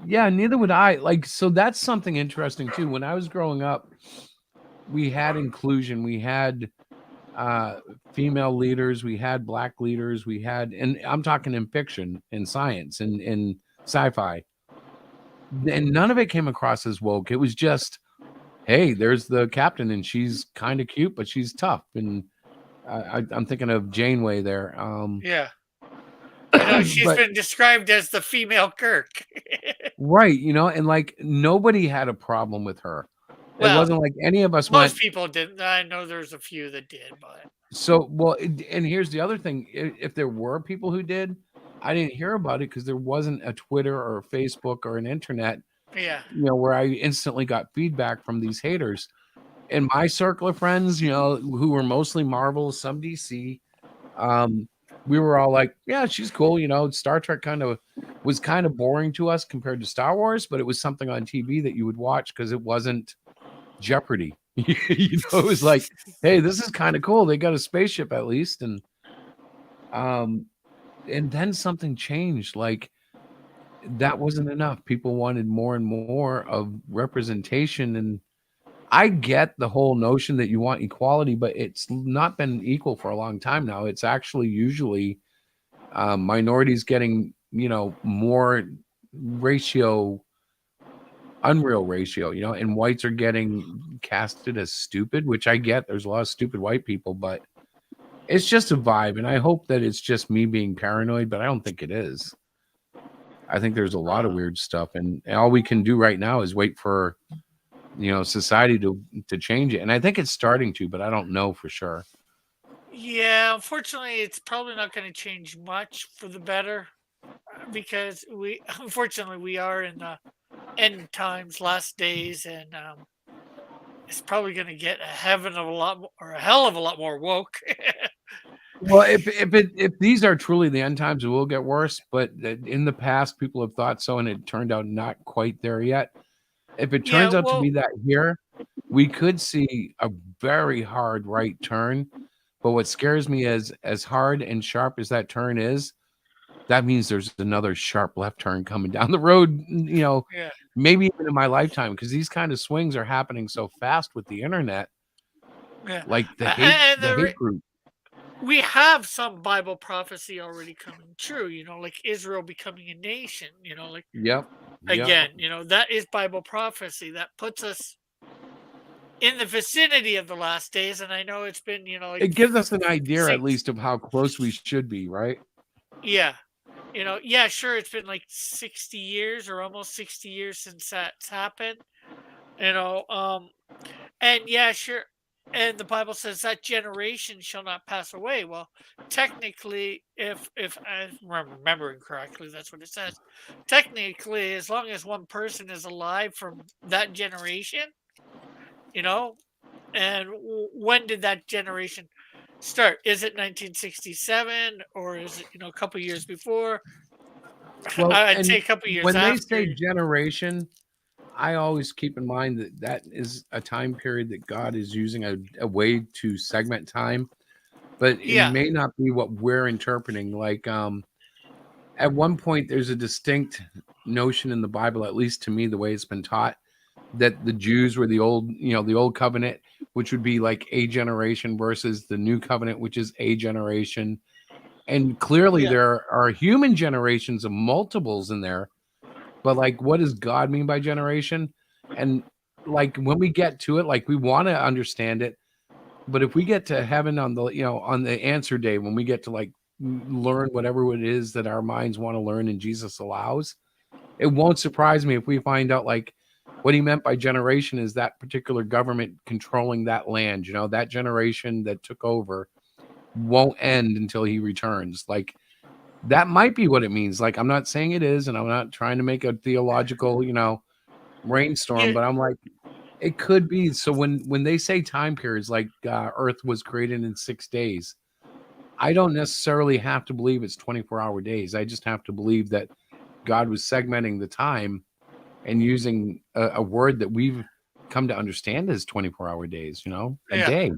Yeah, neither would I. Like, so that's something interesting too. When I was growing up, we had inclusion. We had female leaders. We had black leaders. We had, and I'm talking in fiction, in science, and in sci-fi. And none of it came across as woke. It was just, hey, there's the captain, and she's kind of cute, but she's tough. And I'm thinking of Janeway there. Yeah. She's but- been described as the female Kirk. Right, and like nobody had a problem with her. It Well, wasn't like any of us Most went. people didn't. I know there's a few that did, but So, well, and here's the other thing: if there were people who did, I didn't hear about it because there wasn't a Twitter or a Facebook or an internet, yeah. where I instantly got feedback from these haters. In my circle of friends, who were mostly Marvel, some DC, we were all like, yeah, she's cool. Star Trek was kind of boring to us compared to Star Wars, but it was something on TV that you would watch because it wasn't Jeopardy. It was like, hey, this is kind of cool. They got a spaceship at least. And then something changed. Like, that wasn't enough. People wanted more and more of representation. And I get the whole notion that you want equality, but it's not been equal for a long time now. It's actually usually minorities getting, more unreal ratio, and whites are getting casted as stupid, which I get. There's a lot of stupid white people, but it's just a vibe. And I hope that it's just me being paranoid, but I don't think it is. I think there's a lot of weird stuff, and all we can do right now is wait for society to change it. And I think it's starting to, but I don't know for sure. Yeah, unfortunately, it's probably not going to change much for the better because unfortunately, we are in the end times, last days, and it's probably going to get a heaven of a lot more, or a hell of a lot more woke. Well, if these are truly the end times, it will get worse. But in the past, people have thought so, and it turned out not quite there yet. If it Yeah, turns out to well, be that here, we could see a very hard right turn. But what scares me is, as hard and sharp as that turn is, that means there's another sharp left turn coming down the road, yeah, maybe even in my lifetime, because these kind of swings are happening so fast with the internet, yeah. like And the hate group. we have some Bible prophecy already coming true, like Israel becoming a nation, like Yep. again, that is Bible prophecy that puts us in the vicinity of the last days. And I know it's been, like It gives us an idea, at six, least, of how close we should be, right? yeah, yeah, sure. It's been like 60 years or almost 60 years since that's happened, you know, um, and yeah, sure. And the Bible says that generation shall not pass away. Well, technically, if I'm remembering correctly, that's what it says. Technically, as long as one person is alive from that generation, you know, and when did that generation start? Is it 1967 or is it a couple years before? Well, I'd say and a couple years when they after. say generation, I always keep in mind that that is a time period that God is using a way to segment time, but it Yeah, may not be what we're interpreting. Like, at one point, there's a distinct notion in the Bible, at least to me, the way it's been taught, that the Jews were the old covenant, which would be like a generation versus the new covenant, which is a generation. And clearly yeah, there are human generations of multiples in there, but like, what does God mean by generation? And like, when we get to it, like, we want to understand it, but if we get to heaven on on the answer day, when we get to like learn whatever it is that our minds want to learn and Jesus allows, it won't surprise me if we find out like what he meant by generation is that particular government controlling that land. That generation that took over won't end until he returns. Like, that might be what it means. Like, I'm not saying it is, and I'm not trying to make a theological, rainstorm, yeah, but I'm like, it could be. So when they say time periods, like Earth was created in 6 days, I don't necessarily have to believe it's 24-hour days. I just have to believe that God was segmenting the time and using a word that we've come to understand as 24-hour days. A yeah, day.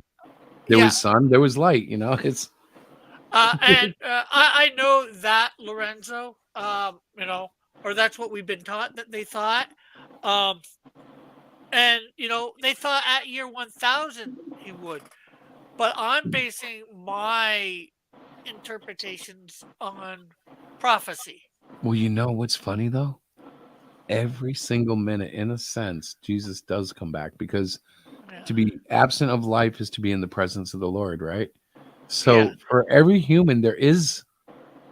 There yeah. was sun, there was light. It's And I know that Lorenzo, or that's what we've been taught that they thought. Um, and they thought at year 1000 he would, but I'm basing my interpretations on prophecy. well, what's funny though? Every single minute, in a sense, Jesus does come back, because Yeah, to be absent of life is to be in the presence of the Lord, right? yeah, So for every human, there is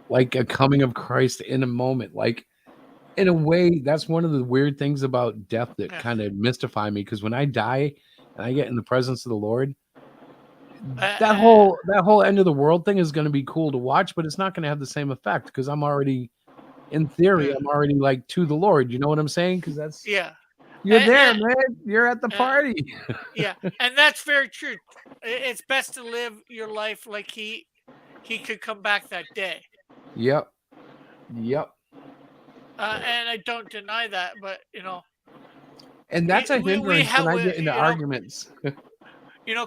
like a coming of Christ in a moment. Like, in a way, that's one of the weird things about death that yeah. kind of mystify me, because when I die and I get in the presence of the Lord, that Uh, whole end of the world thing is going to be cool to watch, but it's not going to have the same effect, because I'm already, in theory, yeah, I'm already like to the Lord. You know what I'm saying? Because yeah, you're and, there, man. You're at the and, party. yeah, and that's very true. It's best to live your life like he could come back that day. Yep. Yep. And I don't deny that, but And that's a we hindrance when have I get into arguments.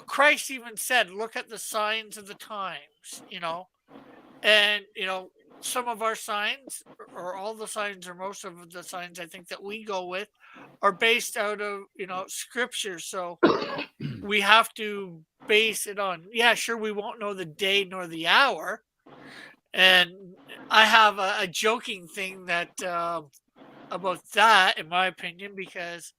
Christ even said, "Look at the signs of the times," and some of our signs, or all the signs, or most of the signs, I think that we go with, are based out of scripture. So we have to base it on. Yeah, sure, we won't know the day nor the hour, and I have a joking thing that about that, in my opinion, because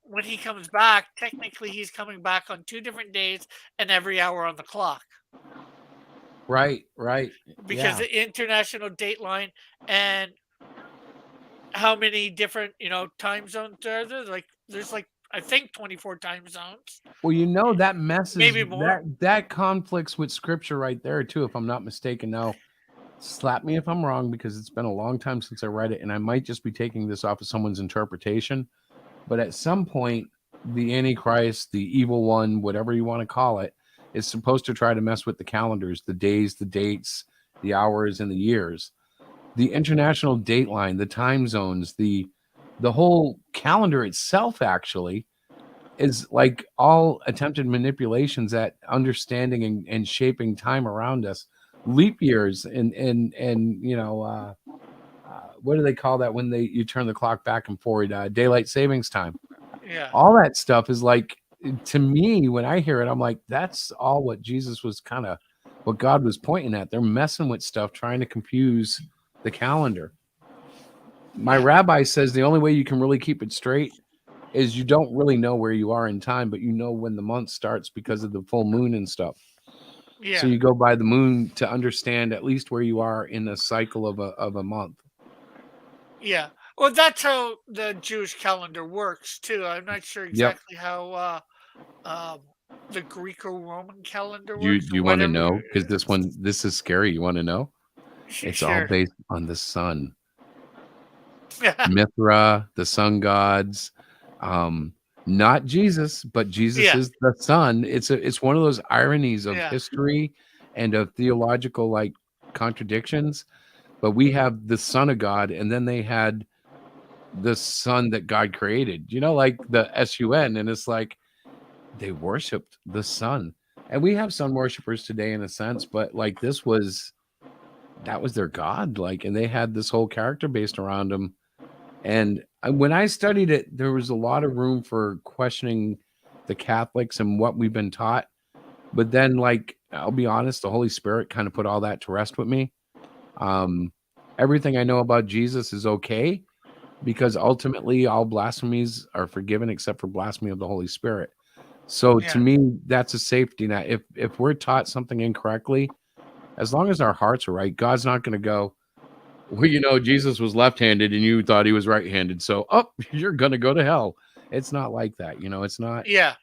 when he comes back, technically he's coming back on 2 different days and every hour on the clock. Right. because Yeah. the international dateline and how many different time zones are there? Like there's like I think 24 time zones, Well, that messes maybe more. that conflicts with scripture right there too, if I'm not mistaken. Now, slap me if I'm wrong because it's been a long time since I read it, and I might just be taking this off of someone's interpretation. But at some point, the Antichrist, the evil one, whatever you want to call it, is supposed to try to mess with the calendars, the days, the dates, the hours, and the years. The international dateline, the time zones, the whole calendar itself actually is like all attempted manipulations at understanding and shaping time around us. Leap years and what do they call that when you turn the clock back and forward? Daylight savings time. Yeah. All that stuff is like, to me, when I hear it, I'm like, that's all what Jesus was what God was pointing at. They're messing with stuff, trying to confuse the calendar. My rabbi says the only way you can really keep it straight is you don't really know where you are in time, but you know when the month starts because of the full moon and stuff. Yeah. So you go by the moon to understand at least where you are in the cycle of a month. Yeah. Well, that's how the Jewish calendar works too. I'm not sure exactly how the Greco-Roman calendar works or You want to whatever. know? Because this is scary. You want to know? It's all Sure. based on the sun. Mithra, the sun gods, not Jesus, but Jesus Yeah. is the sun. It's one of those ironies of Yeah. history and of theological like contradictions. But we have the Son of God, and then they had the sun that God created, like the sun, and it's like they worshiped the sun. And we have sun worshipers today in a sense, but like that was their God, like, and they had this whole character based around them. And when I studied it, there was a lot of room for questioning the Catholics and what we've been taught. But then, like, I'll be honest, the Holy Spirit kind of put all that to rest with me. Everything I know about Jesus is okay because ultimately all blasphemies are forgiven except for blasphemy of the Holy Spirit. So to me, that's a safety net. If we're taught something incorrectly, as long as our hearts are right, God's not going to go, well, Jesus was left-handed and you thought he was right-handed. So, you're going to go to hell. It's not like that. It's not. Yeah.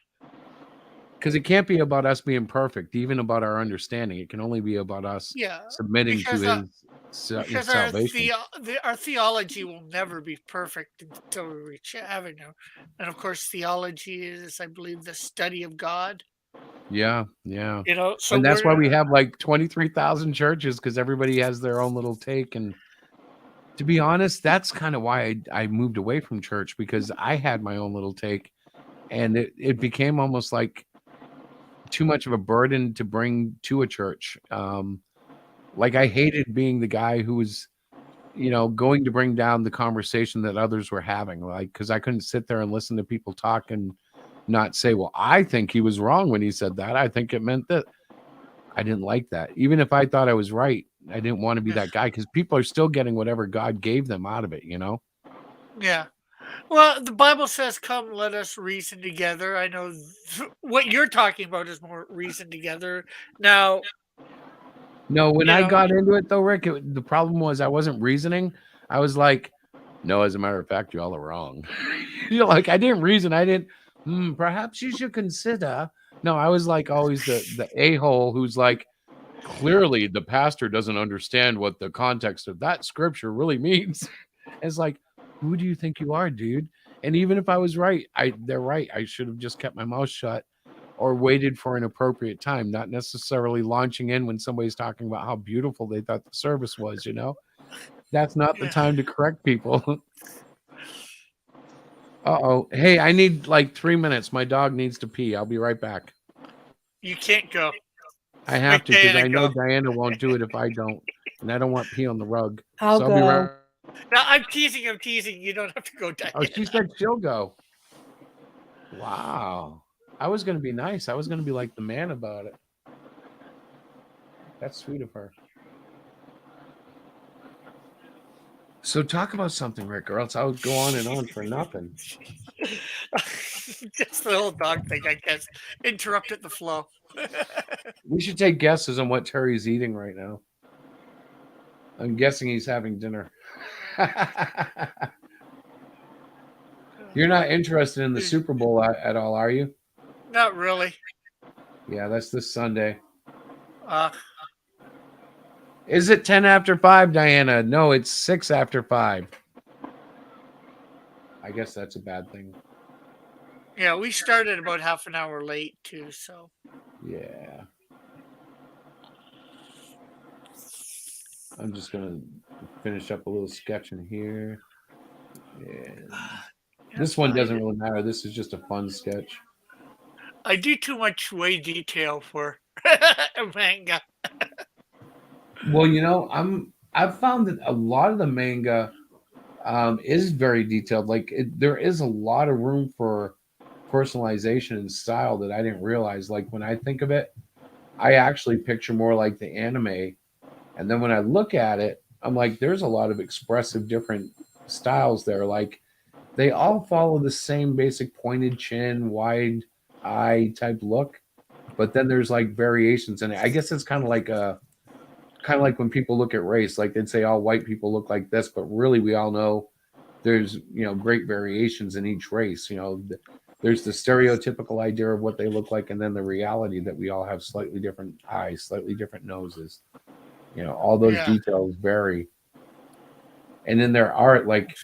Because it can't be about us being perfect, even about our understanding. It can only be about us submitting to his salvation. Our theology will never be perfect until we reach heaven. And of course, theology is, I believe, the study of God. Yeah. So And that's why we have like 23,000 churches, because everybody has their own little take. And to be honest, that's kind of why I moved away from church, because I had my own little take, and it became almost like too much of a burden to bring to a church. Like I hated being the guy who was, going to bring down the conversation that others were having, like, because I couldn't sit there and listen to people talk and not say, well, I think he was wrong when he said that. I think it meant that. I didn't like that. Even if I thought I was right, I didn't want to be that guy, because people are still getting whatever God gave them out of it, Yeah. Well, the Bible says, "Come, let us reason together." I know what you're talking about is more reason together. Now, No, when I got into it, though, Rick, the problem was I wasn't reasoning. I was like, no, as a matter of fact, you all are wrong. Like I didn't reason. I didn't, perhaps you should consider. No, I was like always the a-hole who's like, clearly the pastor doesn't understand what the context of that scripture really means. It's like, who do you think you are, dude? And even if I was right, they're right. I should have just kept my mouth shut or waited for an appropriate time, not necessarily launching in when somebody's talking about how beautiful they thought the service was, That's not the time to correct people. Uh-oh. Hey, I need like 3 minutes. My dog needs to pee. I'll be right back. You can't go. I have to, because I know Diana won't do it if I don't. And I don't want pee on the rug. I'll so go. I'll be right. No, I'm teasing. You don't have to go, Diana. Oh, she said she'll go. Wow. I was going to be nice. I was going to be like the man about it. That's sweet of her. So talk about something, Rick, or else I would go on and on for nothing. Just the whole dog thing, I guess, interrupted the flow. We should take guesses on what Terry's eating right now. I'm guessing he's having dinner. You're not interested in the Super Bowl at all, are you? Not really. Yeah, that's this Sunday. Uh, Is it 10 after 5, Diana? No, it's 6 after 5. I guess that's a bad thing. yeah, we started about half an hour late too, so Yeah. I'm just going to finish up a little sketch in here. And this one doesn't really matter. This is just a fun sketch. I do too much way detail for a manga. Well, I've found that a lot of the manga is very detailed. Like there is a lot of room for personalization and style that I didn't realize. Like when I think of it, I actually picture more like the anime, and then when I look at it, I'm like, there's a lot of expressive different styles there. Like they all follow the same basic pointed chin, wide eye type look, but then there's like variations in it. I guess it's kind of like when people look at race, like they'd say all white people look like this, but really we all know there's great variations in each race. There's the stereotypical idea of what they look like, and then the reality that we all have slightly different eyes, slightly different noses. All those details vary. And in their art, like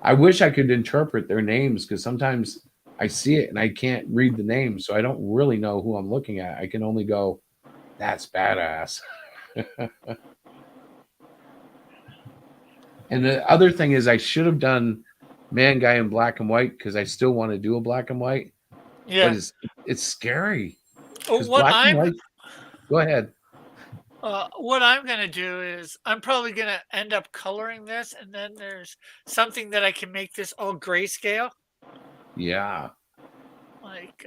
I wish I could interpret their names, because sometimes I see it and I can't read the name, so I don't really know who I'm looking at. I can only go, that's badass. And the other thing is, I should have done Man Guy in black and white, because I still want to do a black and white. Yeah. But it's scary. Oh, 'Cause black and white. Go ahead. what I'm gonna do is I'm probably gonna end up coloring this, and then there's something that I can make this all grayscale, Yeah. like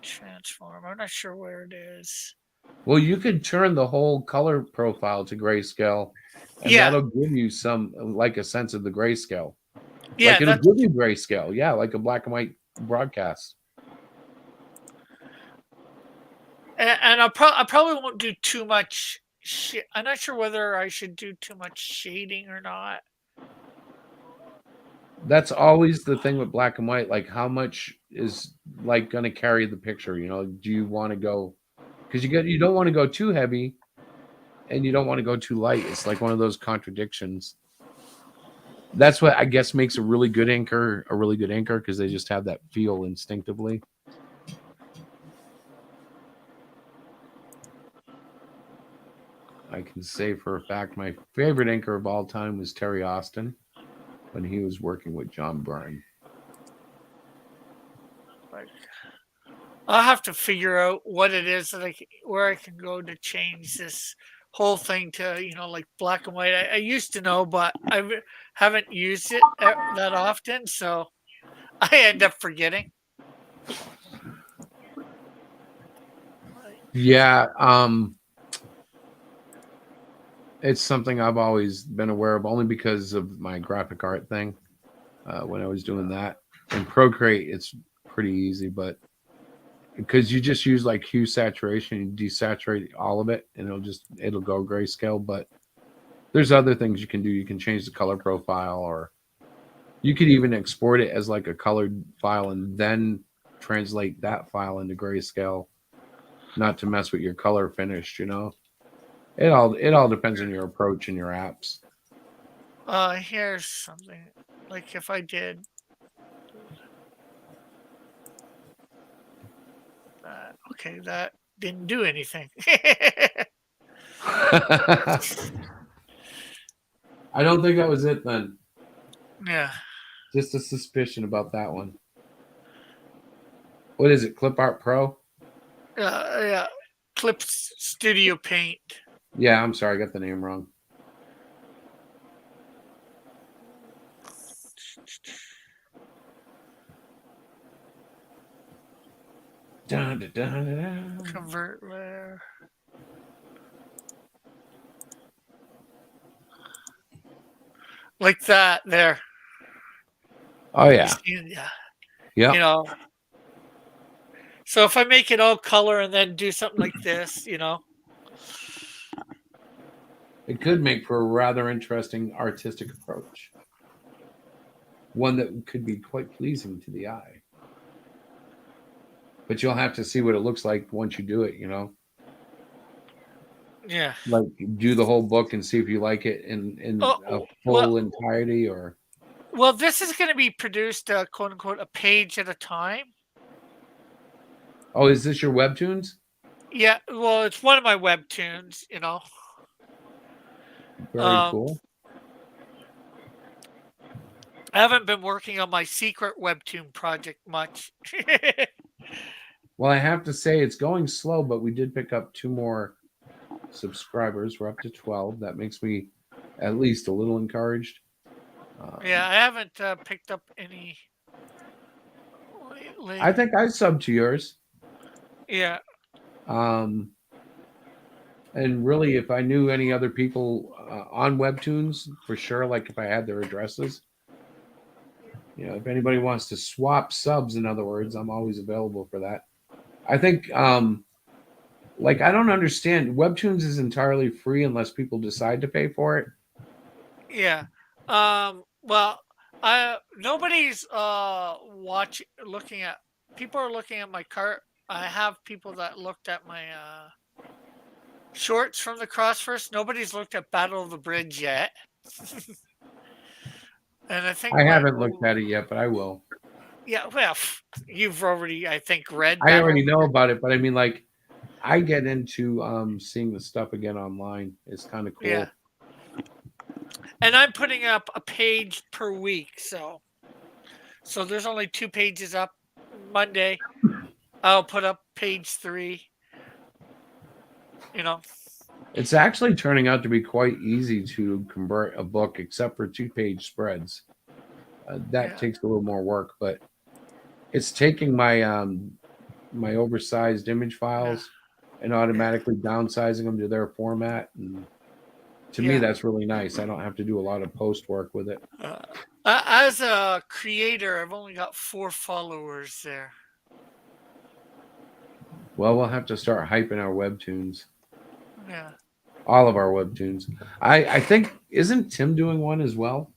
transform. I'm not sure where it is. Well, you could turn the whole color profile to grayscale, and Yeah. that'll give you some, like a sense of the grayscale. Yeah, Like it'll that's give you grayscale. Yeah, like a black and white broadcast. and I probably won't do too much. I'm not sure whether I should do too much shading or not. That's always the thing with black and white. Like, how much is like going to carry the picture? Do you want to go? Because you don't want to go too heavy, and you don't want to go too light. It's like one of those contradictions. That's what I guess makes a really good anchor, because they just have that feel instinctively. I can say for a fact my favorite anchor of all time was Terry Austin when he was working with John Byrne. Like, I'll have to figure out what it is that where I can go to change this whole thing to like black and white. I used to know, but I haven't used it that often, so I end up forgetting. Yeah, it's something I've always been aware of, only because of my graphic art thing. When I was doing that in Procreate, it's pretty easy, but because you just use like hue saturation, you desaturate all of it, and it'll go grayscale. But there's other things you can do. You can change the color profile, or you could even export it as like a colored file and then translate that file into grayscale, not to mess with your color finish. It all depends on your approach and your apps. Here's something. Like if I did that, okay, that didn't do anything. I don't think that was it then. Yeah. Just a suspicion about that one. What is it? Clip Art Pro? Yeah. Clip Studio Paint. Yeah, I'm sorry, I got the name wrong. Dun, dun, dun, dun, dun. Convert layer. Like that there. Oh yeah. Yeah. Yeah. So if I make it all color and then do something like this, It could make for a rather interesting artistic approach. One that could be quite pleasing to the eye. But you'll have to see what it looks like once you do it, yeah. Like do the whole book and see if you like it in a Oh, full entirety or well, this is going to be produced, quote unquote, a page at a time. oh, is this your webtoons? Yeah, well, it's one of my webtoons, Very Um, cool. I haven't been working on my secret webtoon project much. Well, I have to say it's going slow, but we did pick up 2 more subscribers. We're up to 12. That makes me at least a little encouraged. Yeah, I haven't picked up any lately. I think I subbed to yours. Yeah, And really, if I knew any other people on Webtoons, for sure, like if I had their addresses, if anybody wants to swap subs, in other words, I'm always available for that. I think, like, I don't understand. Webtoons is entirely free unless people decide to pay for it. yeah. Well, nobody's looking at. People are looking at my cart. I have people that looked at my shorts from the CrossFirst. Nobody's looked at Battle of the Bridge yet. And I think I haven't looked at it yet, but I will. Yeah, well, you've already, I think, read. I already know about it, but I mean, like, I get into seeing the stuff again online. It's kind of cool. Yeah. And I'm putting up a page per week, so there's only 2 pages up. Monday, I'll put up page 3. It's actually turning out to be quite easy to convert a book, except for 2-page spreads. That Yeah. takes a little more work, but it's taking my my oversized image files and automatically downsizing them to their format. And to me, Yeah. that's really nice. I don't have to do a lot of post work with it. As a creator, I've only got 4 followers there. Well, we'll have to start hyping our webtoons. Yeah. All of our webtoons. I think, isn't Tim doing one as well?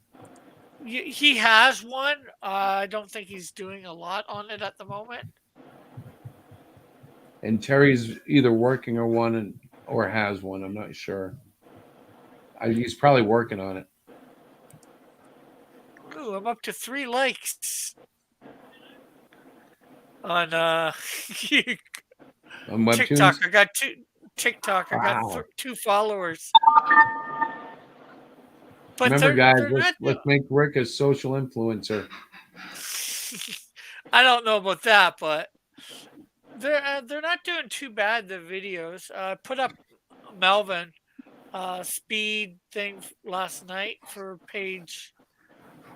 He has one. I don't think he's doing a lot on it at the moment. And Terry's either working or or has one. I'm not sure. He's probably working on it. Ooh, I'm up to 3 likes on On webtoons. TikTok. I got 2 TikTok. I Wow. got 2 followers. But Remember, guys, they're not let's make Rick a social influencer. I don't know about that, but they're not doing too bad. The videos. Put up Melvin speed thing last night for page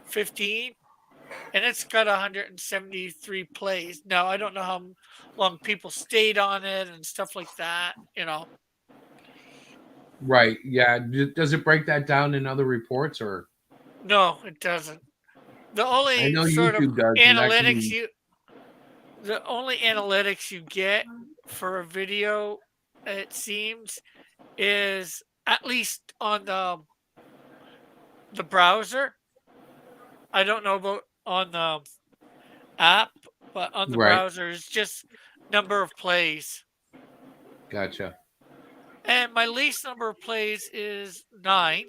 15, and it's got 173 plays. Now I don't know how long people stayed on it and stuff like that. Right. Yeah. Does it break that down in other reports or? No, it doesn't. The I only know sort of YouTube does. And that can analytics be- the only analytics you get for a video, it seems, is at least on the browser. I don't know about on the app, but on the Right. browser it's just number of plays. Gotcha. And my least number of plays is 9.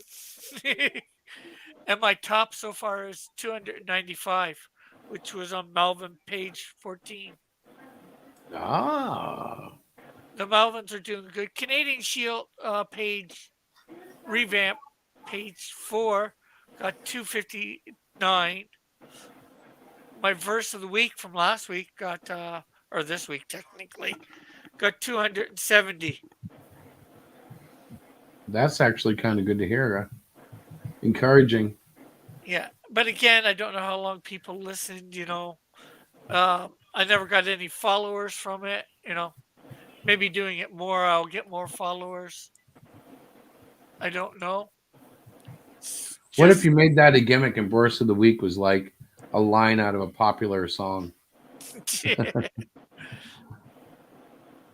And my top so far is 295, which was on Melvin page 14. Ah. The Melvins are doing good. Canadian Shield page revamp page 4 got 259. My verse of the week from last week got or this week technically got 270. That's actually kind of good to hear. Encouraging. Yeah, but again, I don't know how long people listened. I never got any followers from it. Maybe doing it more, I'll get more followers. I don't know. What if you made that a gimmick and verse of the week was like a line out of a popular song?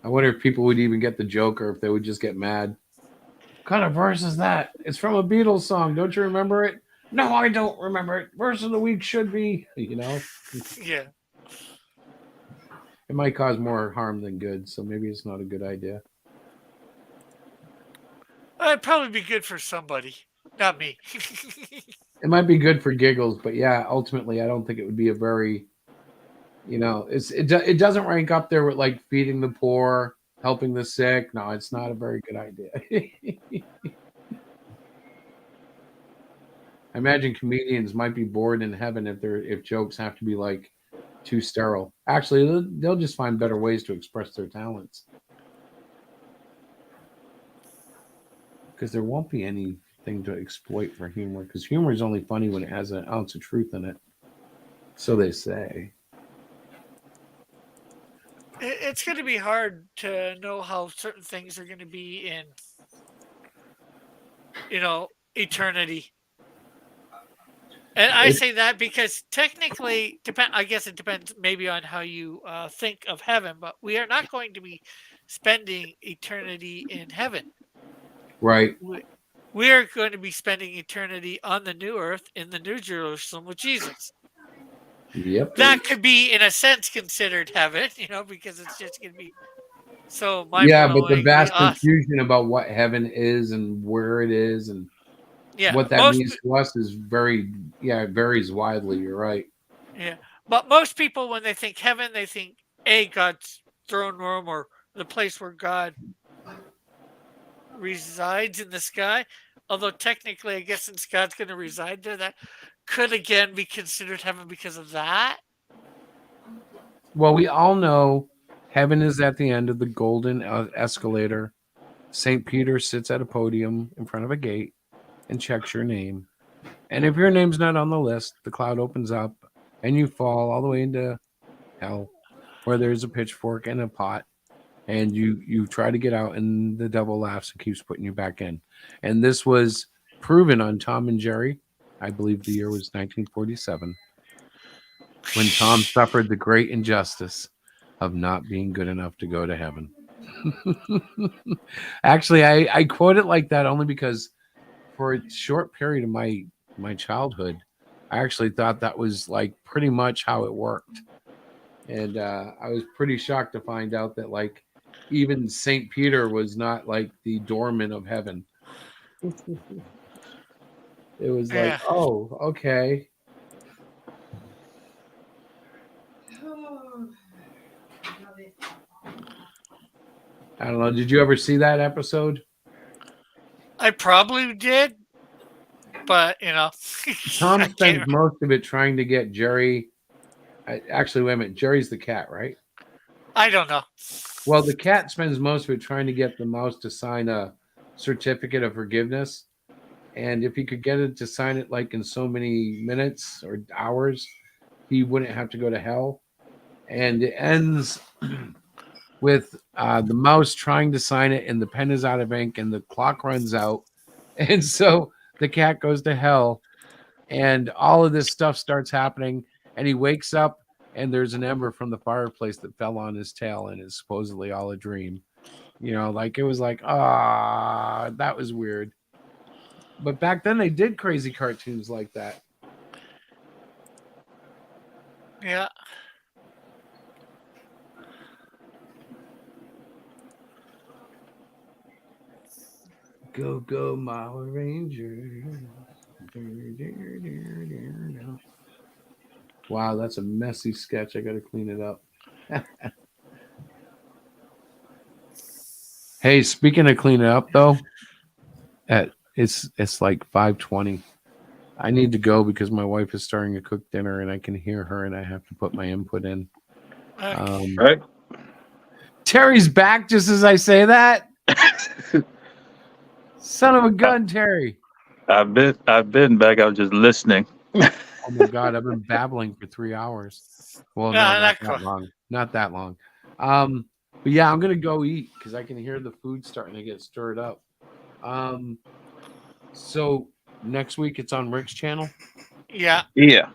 I wonder if people would even get the joke or if they would just get mad. What kind of verse is that? It's from a Beatles song. Don't you remember it? No, I don't remember it. Verse of the week should be, Yeah. it might cause more harm than good. So maybe it's not a good idea. It'd probably be good for somebody, not me. It might be good for giggles, but yeah, ultimately, I don't think it would be a very, it doesn't rank up there with like feeding the poor, helping the sick. No, it's not a very good idea. I imagine comedians might be bored in heaven if jokes have to be like too sterile. Actually, they'll just find better ways to express their talents. Because there won't be anything to exploit for humor. Because humor is only funny when it has an ounce of truth in it. So they say. It's going to be hard to know how certain things are going to be in, eternity. And I say that because technically, I guess it depends maybe on how you think of heaven, but we are not going to be spending eternity in heaven. Right. We are going to be spending eternity on the new earth in the New Jerusalem with Jesus. Yep. That could be, in a sense, considered heaven, because it's just going to be so Yeah, but the mind-blowingly vast awesome. confusion about what heaven is and where it is and what that means to us is it varies widely. You're right. Yeah, but most people, when they think heaven, they think God's throne room or the place where God resides in the sky. Although technically, I guess since God's going to reside there, that could again be considered heaven because of that. Well, we all know heaven is at the end of the golden escalator. St. Peter sits at a podium in front of a gate and checks your name. And if your name's not on the list, the cloud opens up and you fall all the way into hell, where there's a pitchfork and a pot. And you try to get out, and the devil laughs and keeps putting you back in. And this was proven on Tom and Jerry. I believe the year was 1947, when Tom suffered the great injustice of not being good enough to go to heaven. Actually, I quote it like that only because for a short period of my childhood, I actually thought that was like pretty much how it worked. And I was pretty shocked to find out that like even St. Peter was not like the doorman of heaven. It was like, oh, okay. I don't know. Did you ever see that episode? I probably did, but Tom spends most of it trying to get Jerry. Actually, wait a minute. Jerry's the cat, right? I don't know. Well, the cat spends most of it trying to get the mouse to sign a certificate of forgiveness. And if he could get it to sign it like in so many minutes or hours, he wouldn't have to go to hell. And it ends with the mouse trying to sign it, and the pen is out of ink, and the clock runs out. And so the cat goes to hell, and all of this stuff starts happening, and he wakes up, and there's an ember from the fireplace that fell on his tail, and is supposedly all a dream. Like it was like, that was weird. But back then they did crazy cartoons like that. Yeah. Go, go, Power Ranger. Wow, that's a messy sketch. I got to clean it up. Hey, speaking of cleaning up, though, it's like 5:20. I need to go because my wife is starting to cook dinner, and I can hear her, and I have to put my input in. Right. Terry's back just as I say that. Son of a gun, Terry. I've been back. I was just listening. Oh my God, I've been babbling for 3 hours. Well, no, not that long. Not that long. But yeah, I'm gonna go eat because I can hear the food starting to get stirred up. So next week it's on Rick's channel. Yeah. Yeah.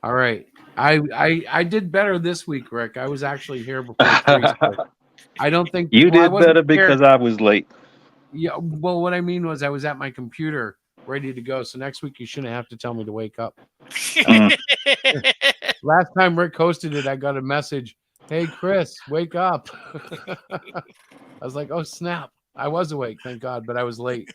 All right. I did better this week, Rick. I was actually here before Terry's I don't think You well, I did wasn't better prepared. because I was late. Yeah, well, what I mean was I was at my computer ready to go. So next week you shouldn't have to tell me to wake up. Mm. Last time Rick hosted it, I got a message. Hey, Chris, wake up. I was like, oh, snap. I was awake, thank God, but I was late.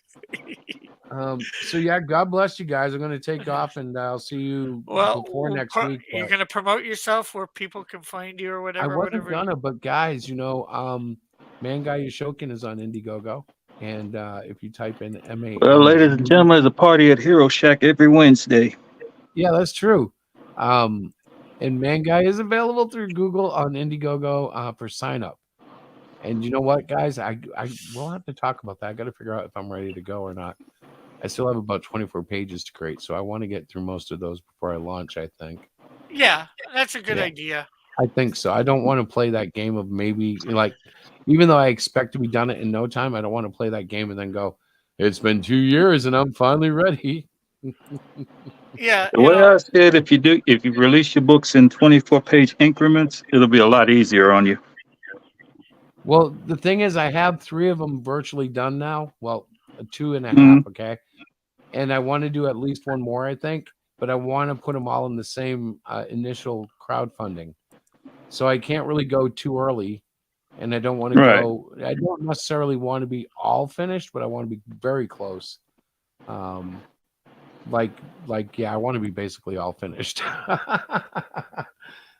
So, yeah, God bless you guys. I'm going to take off and I'll see you Well, before next week. you're but going to promote yourself where people can find you or I whatever. wasn't whatever. gonna, but guys, Man Guy Yashokin is on Indiegogo. And if you type in MAN. Well, ladies and gentlemen, there's a party at Hero Shack every Wednesday. Yeah, that's true. And Man Guy is available through Google on Indiegogo for sign up. And you know what, guys? I will have to talk about that. I got to figure out if I'm ready to go or not. I still have about 24 pages to create, so I want to get through most of those before I launch, I think. Yeah, that's a good Yeah. idea. I think so. I don't want to play that game of maybe, like, even though I expect to be done it in no time, I don't want to play that game and then go, it's been 2 years and I'm finally ready. Yeah, The way I said, if you release your books in 24-page increments, it'll be a lot easier on you. Well, the thing is, I have 3 of them virtually done now. Well, 2.5, Mhm. okay? And I want to do at least one more, I think, but I want to put them all in the same initial crowdfunding. So I can't really go too early, and I don't want to Right. I don't necessarily want to be all finished, but I want to be very close. Yeah, I want to be basically all finished.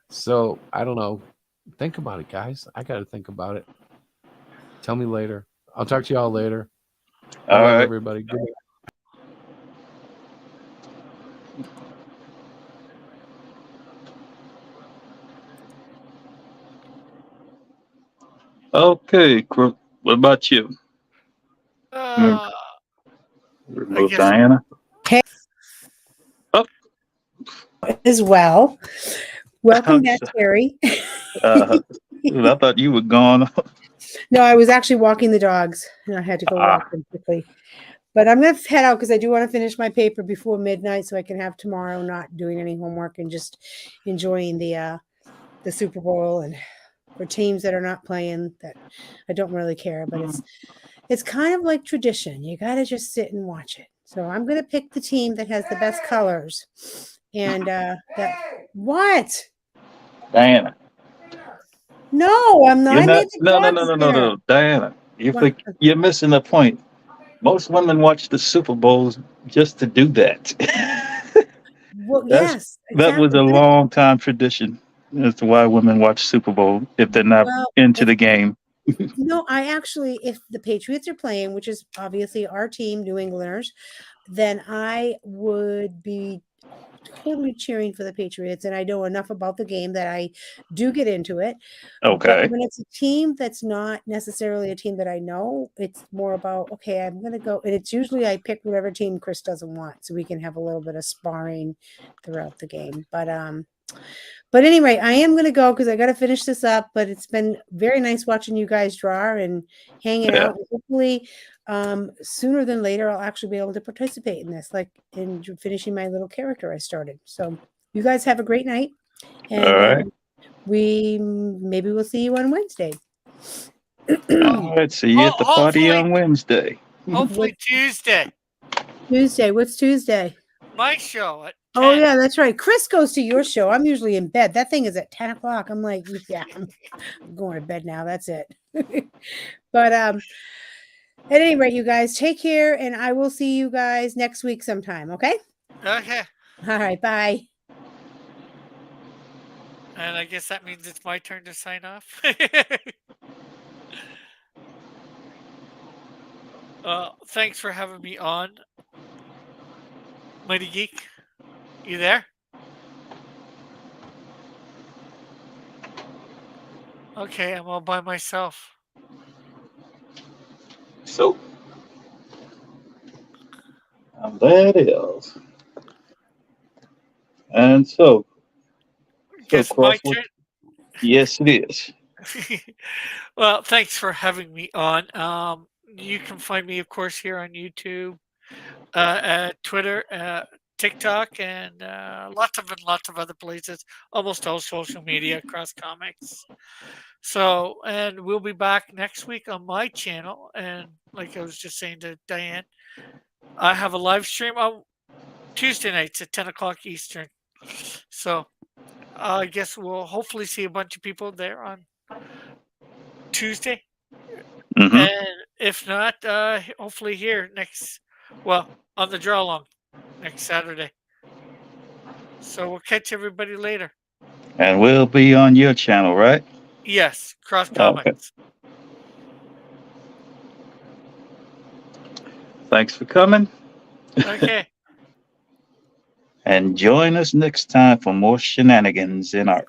So I don't know. Think about it, guys. I got to think about it. Tell me later. I'll talk to you all later. I All love right. everybody. Good night. Okay, Crook. What about you? I Remove guess Diana. As well. Welcome I'm back, sorry. Terry. I thought you were gone. No, I was actually walking the dogs and I had to go walk them quickly. But I'm going to head out because I do want to finish my paper before midnight so I can have tomorrow not doing any homework and just enjoying the Super Bowl, and for teams that are not playing that I don't really care, but it's kind of like tradition. You got to just sit and watch it. So I'm going to pick the team that has the best colors. And what? Diana. No, I'm not. You're I not. made the dogs dinner. No. Diana. What? You're missing the point. Most women watch the Super Bowls just to do that. Well, That's yes, that was exactly. a But long time tradition as to why women watch Super Bowl if they're not well, into the game. no, I actually, if the Patriots are playing, which is obviously our team, New Englanders, then I would be totally cheering for the Patriots. And I know enough about the game that I do get into it. But Okay. when it's a team that's not necessarily a team that I know, it's more about, okay, I'm going to go. And it's usually I pick whatever team Chris doesn't want so we can have a little bit of sparring throughout the game. But anyway, I am going to go because I got to finish this up. But it's been very nice watching you guys draw and hanging Yeah. out. And hopefully, sooner than later, I'll actually be able to participate in this, like in finishing my little character I started. So you guys have a great night. And All right. maybe we'll see you on Wednesday. All right. See you at the party hopefully- on Wednesday. hopefully Tuesday, Tuesday. What's Tuesday? my show at 10. Oh, yeah, that's right. Chris goes to your show. I'm usually in bed. That thing is at 10 o'clock. I'm like, yeah, I'm going to bed now. That's it. But at any rate, you guys take care, and I will see you guys next week sometime. Okay. Okay. All right. Bye. And I guess that means it's my turn to sign off. Thanks for having me on, Mighty Geek. You there? Okay, I'm all by myself. So, that is. And so, Guess my Crosswood. turn. Yes, it is. Well, thanks for having me on. You can find me, of course, here on YouTube, Twitter, TikTok, and lots of other places. Almost all social media across comics. So, and we'll be back next week on my channel. And like I was just saying to Diane, I have a live stream on Tuesday nights at 10 o'clock Eastern. So I guess we'll hopefully see a bunch of people there on Tuesday. Mm-hmm. And if not, hopefully here on the draw along next Saturday. So we'll catch everybody later. And we'll be on your channel, right? Yes, Cross Comics. Thanks for coming. Okay. And join us next time for more shenanigans in art.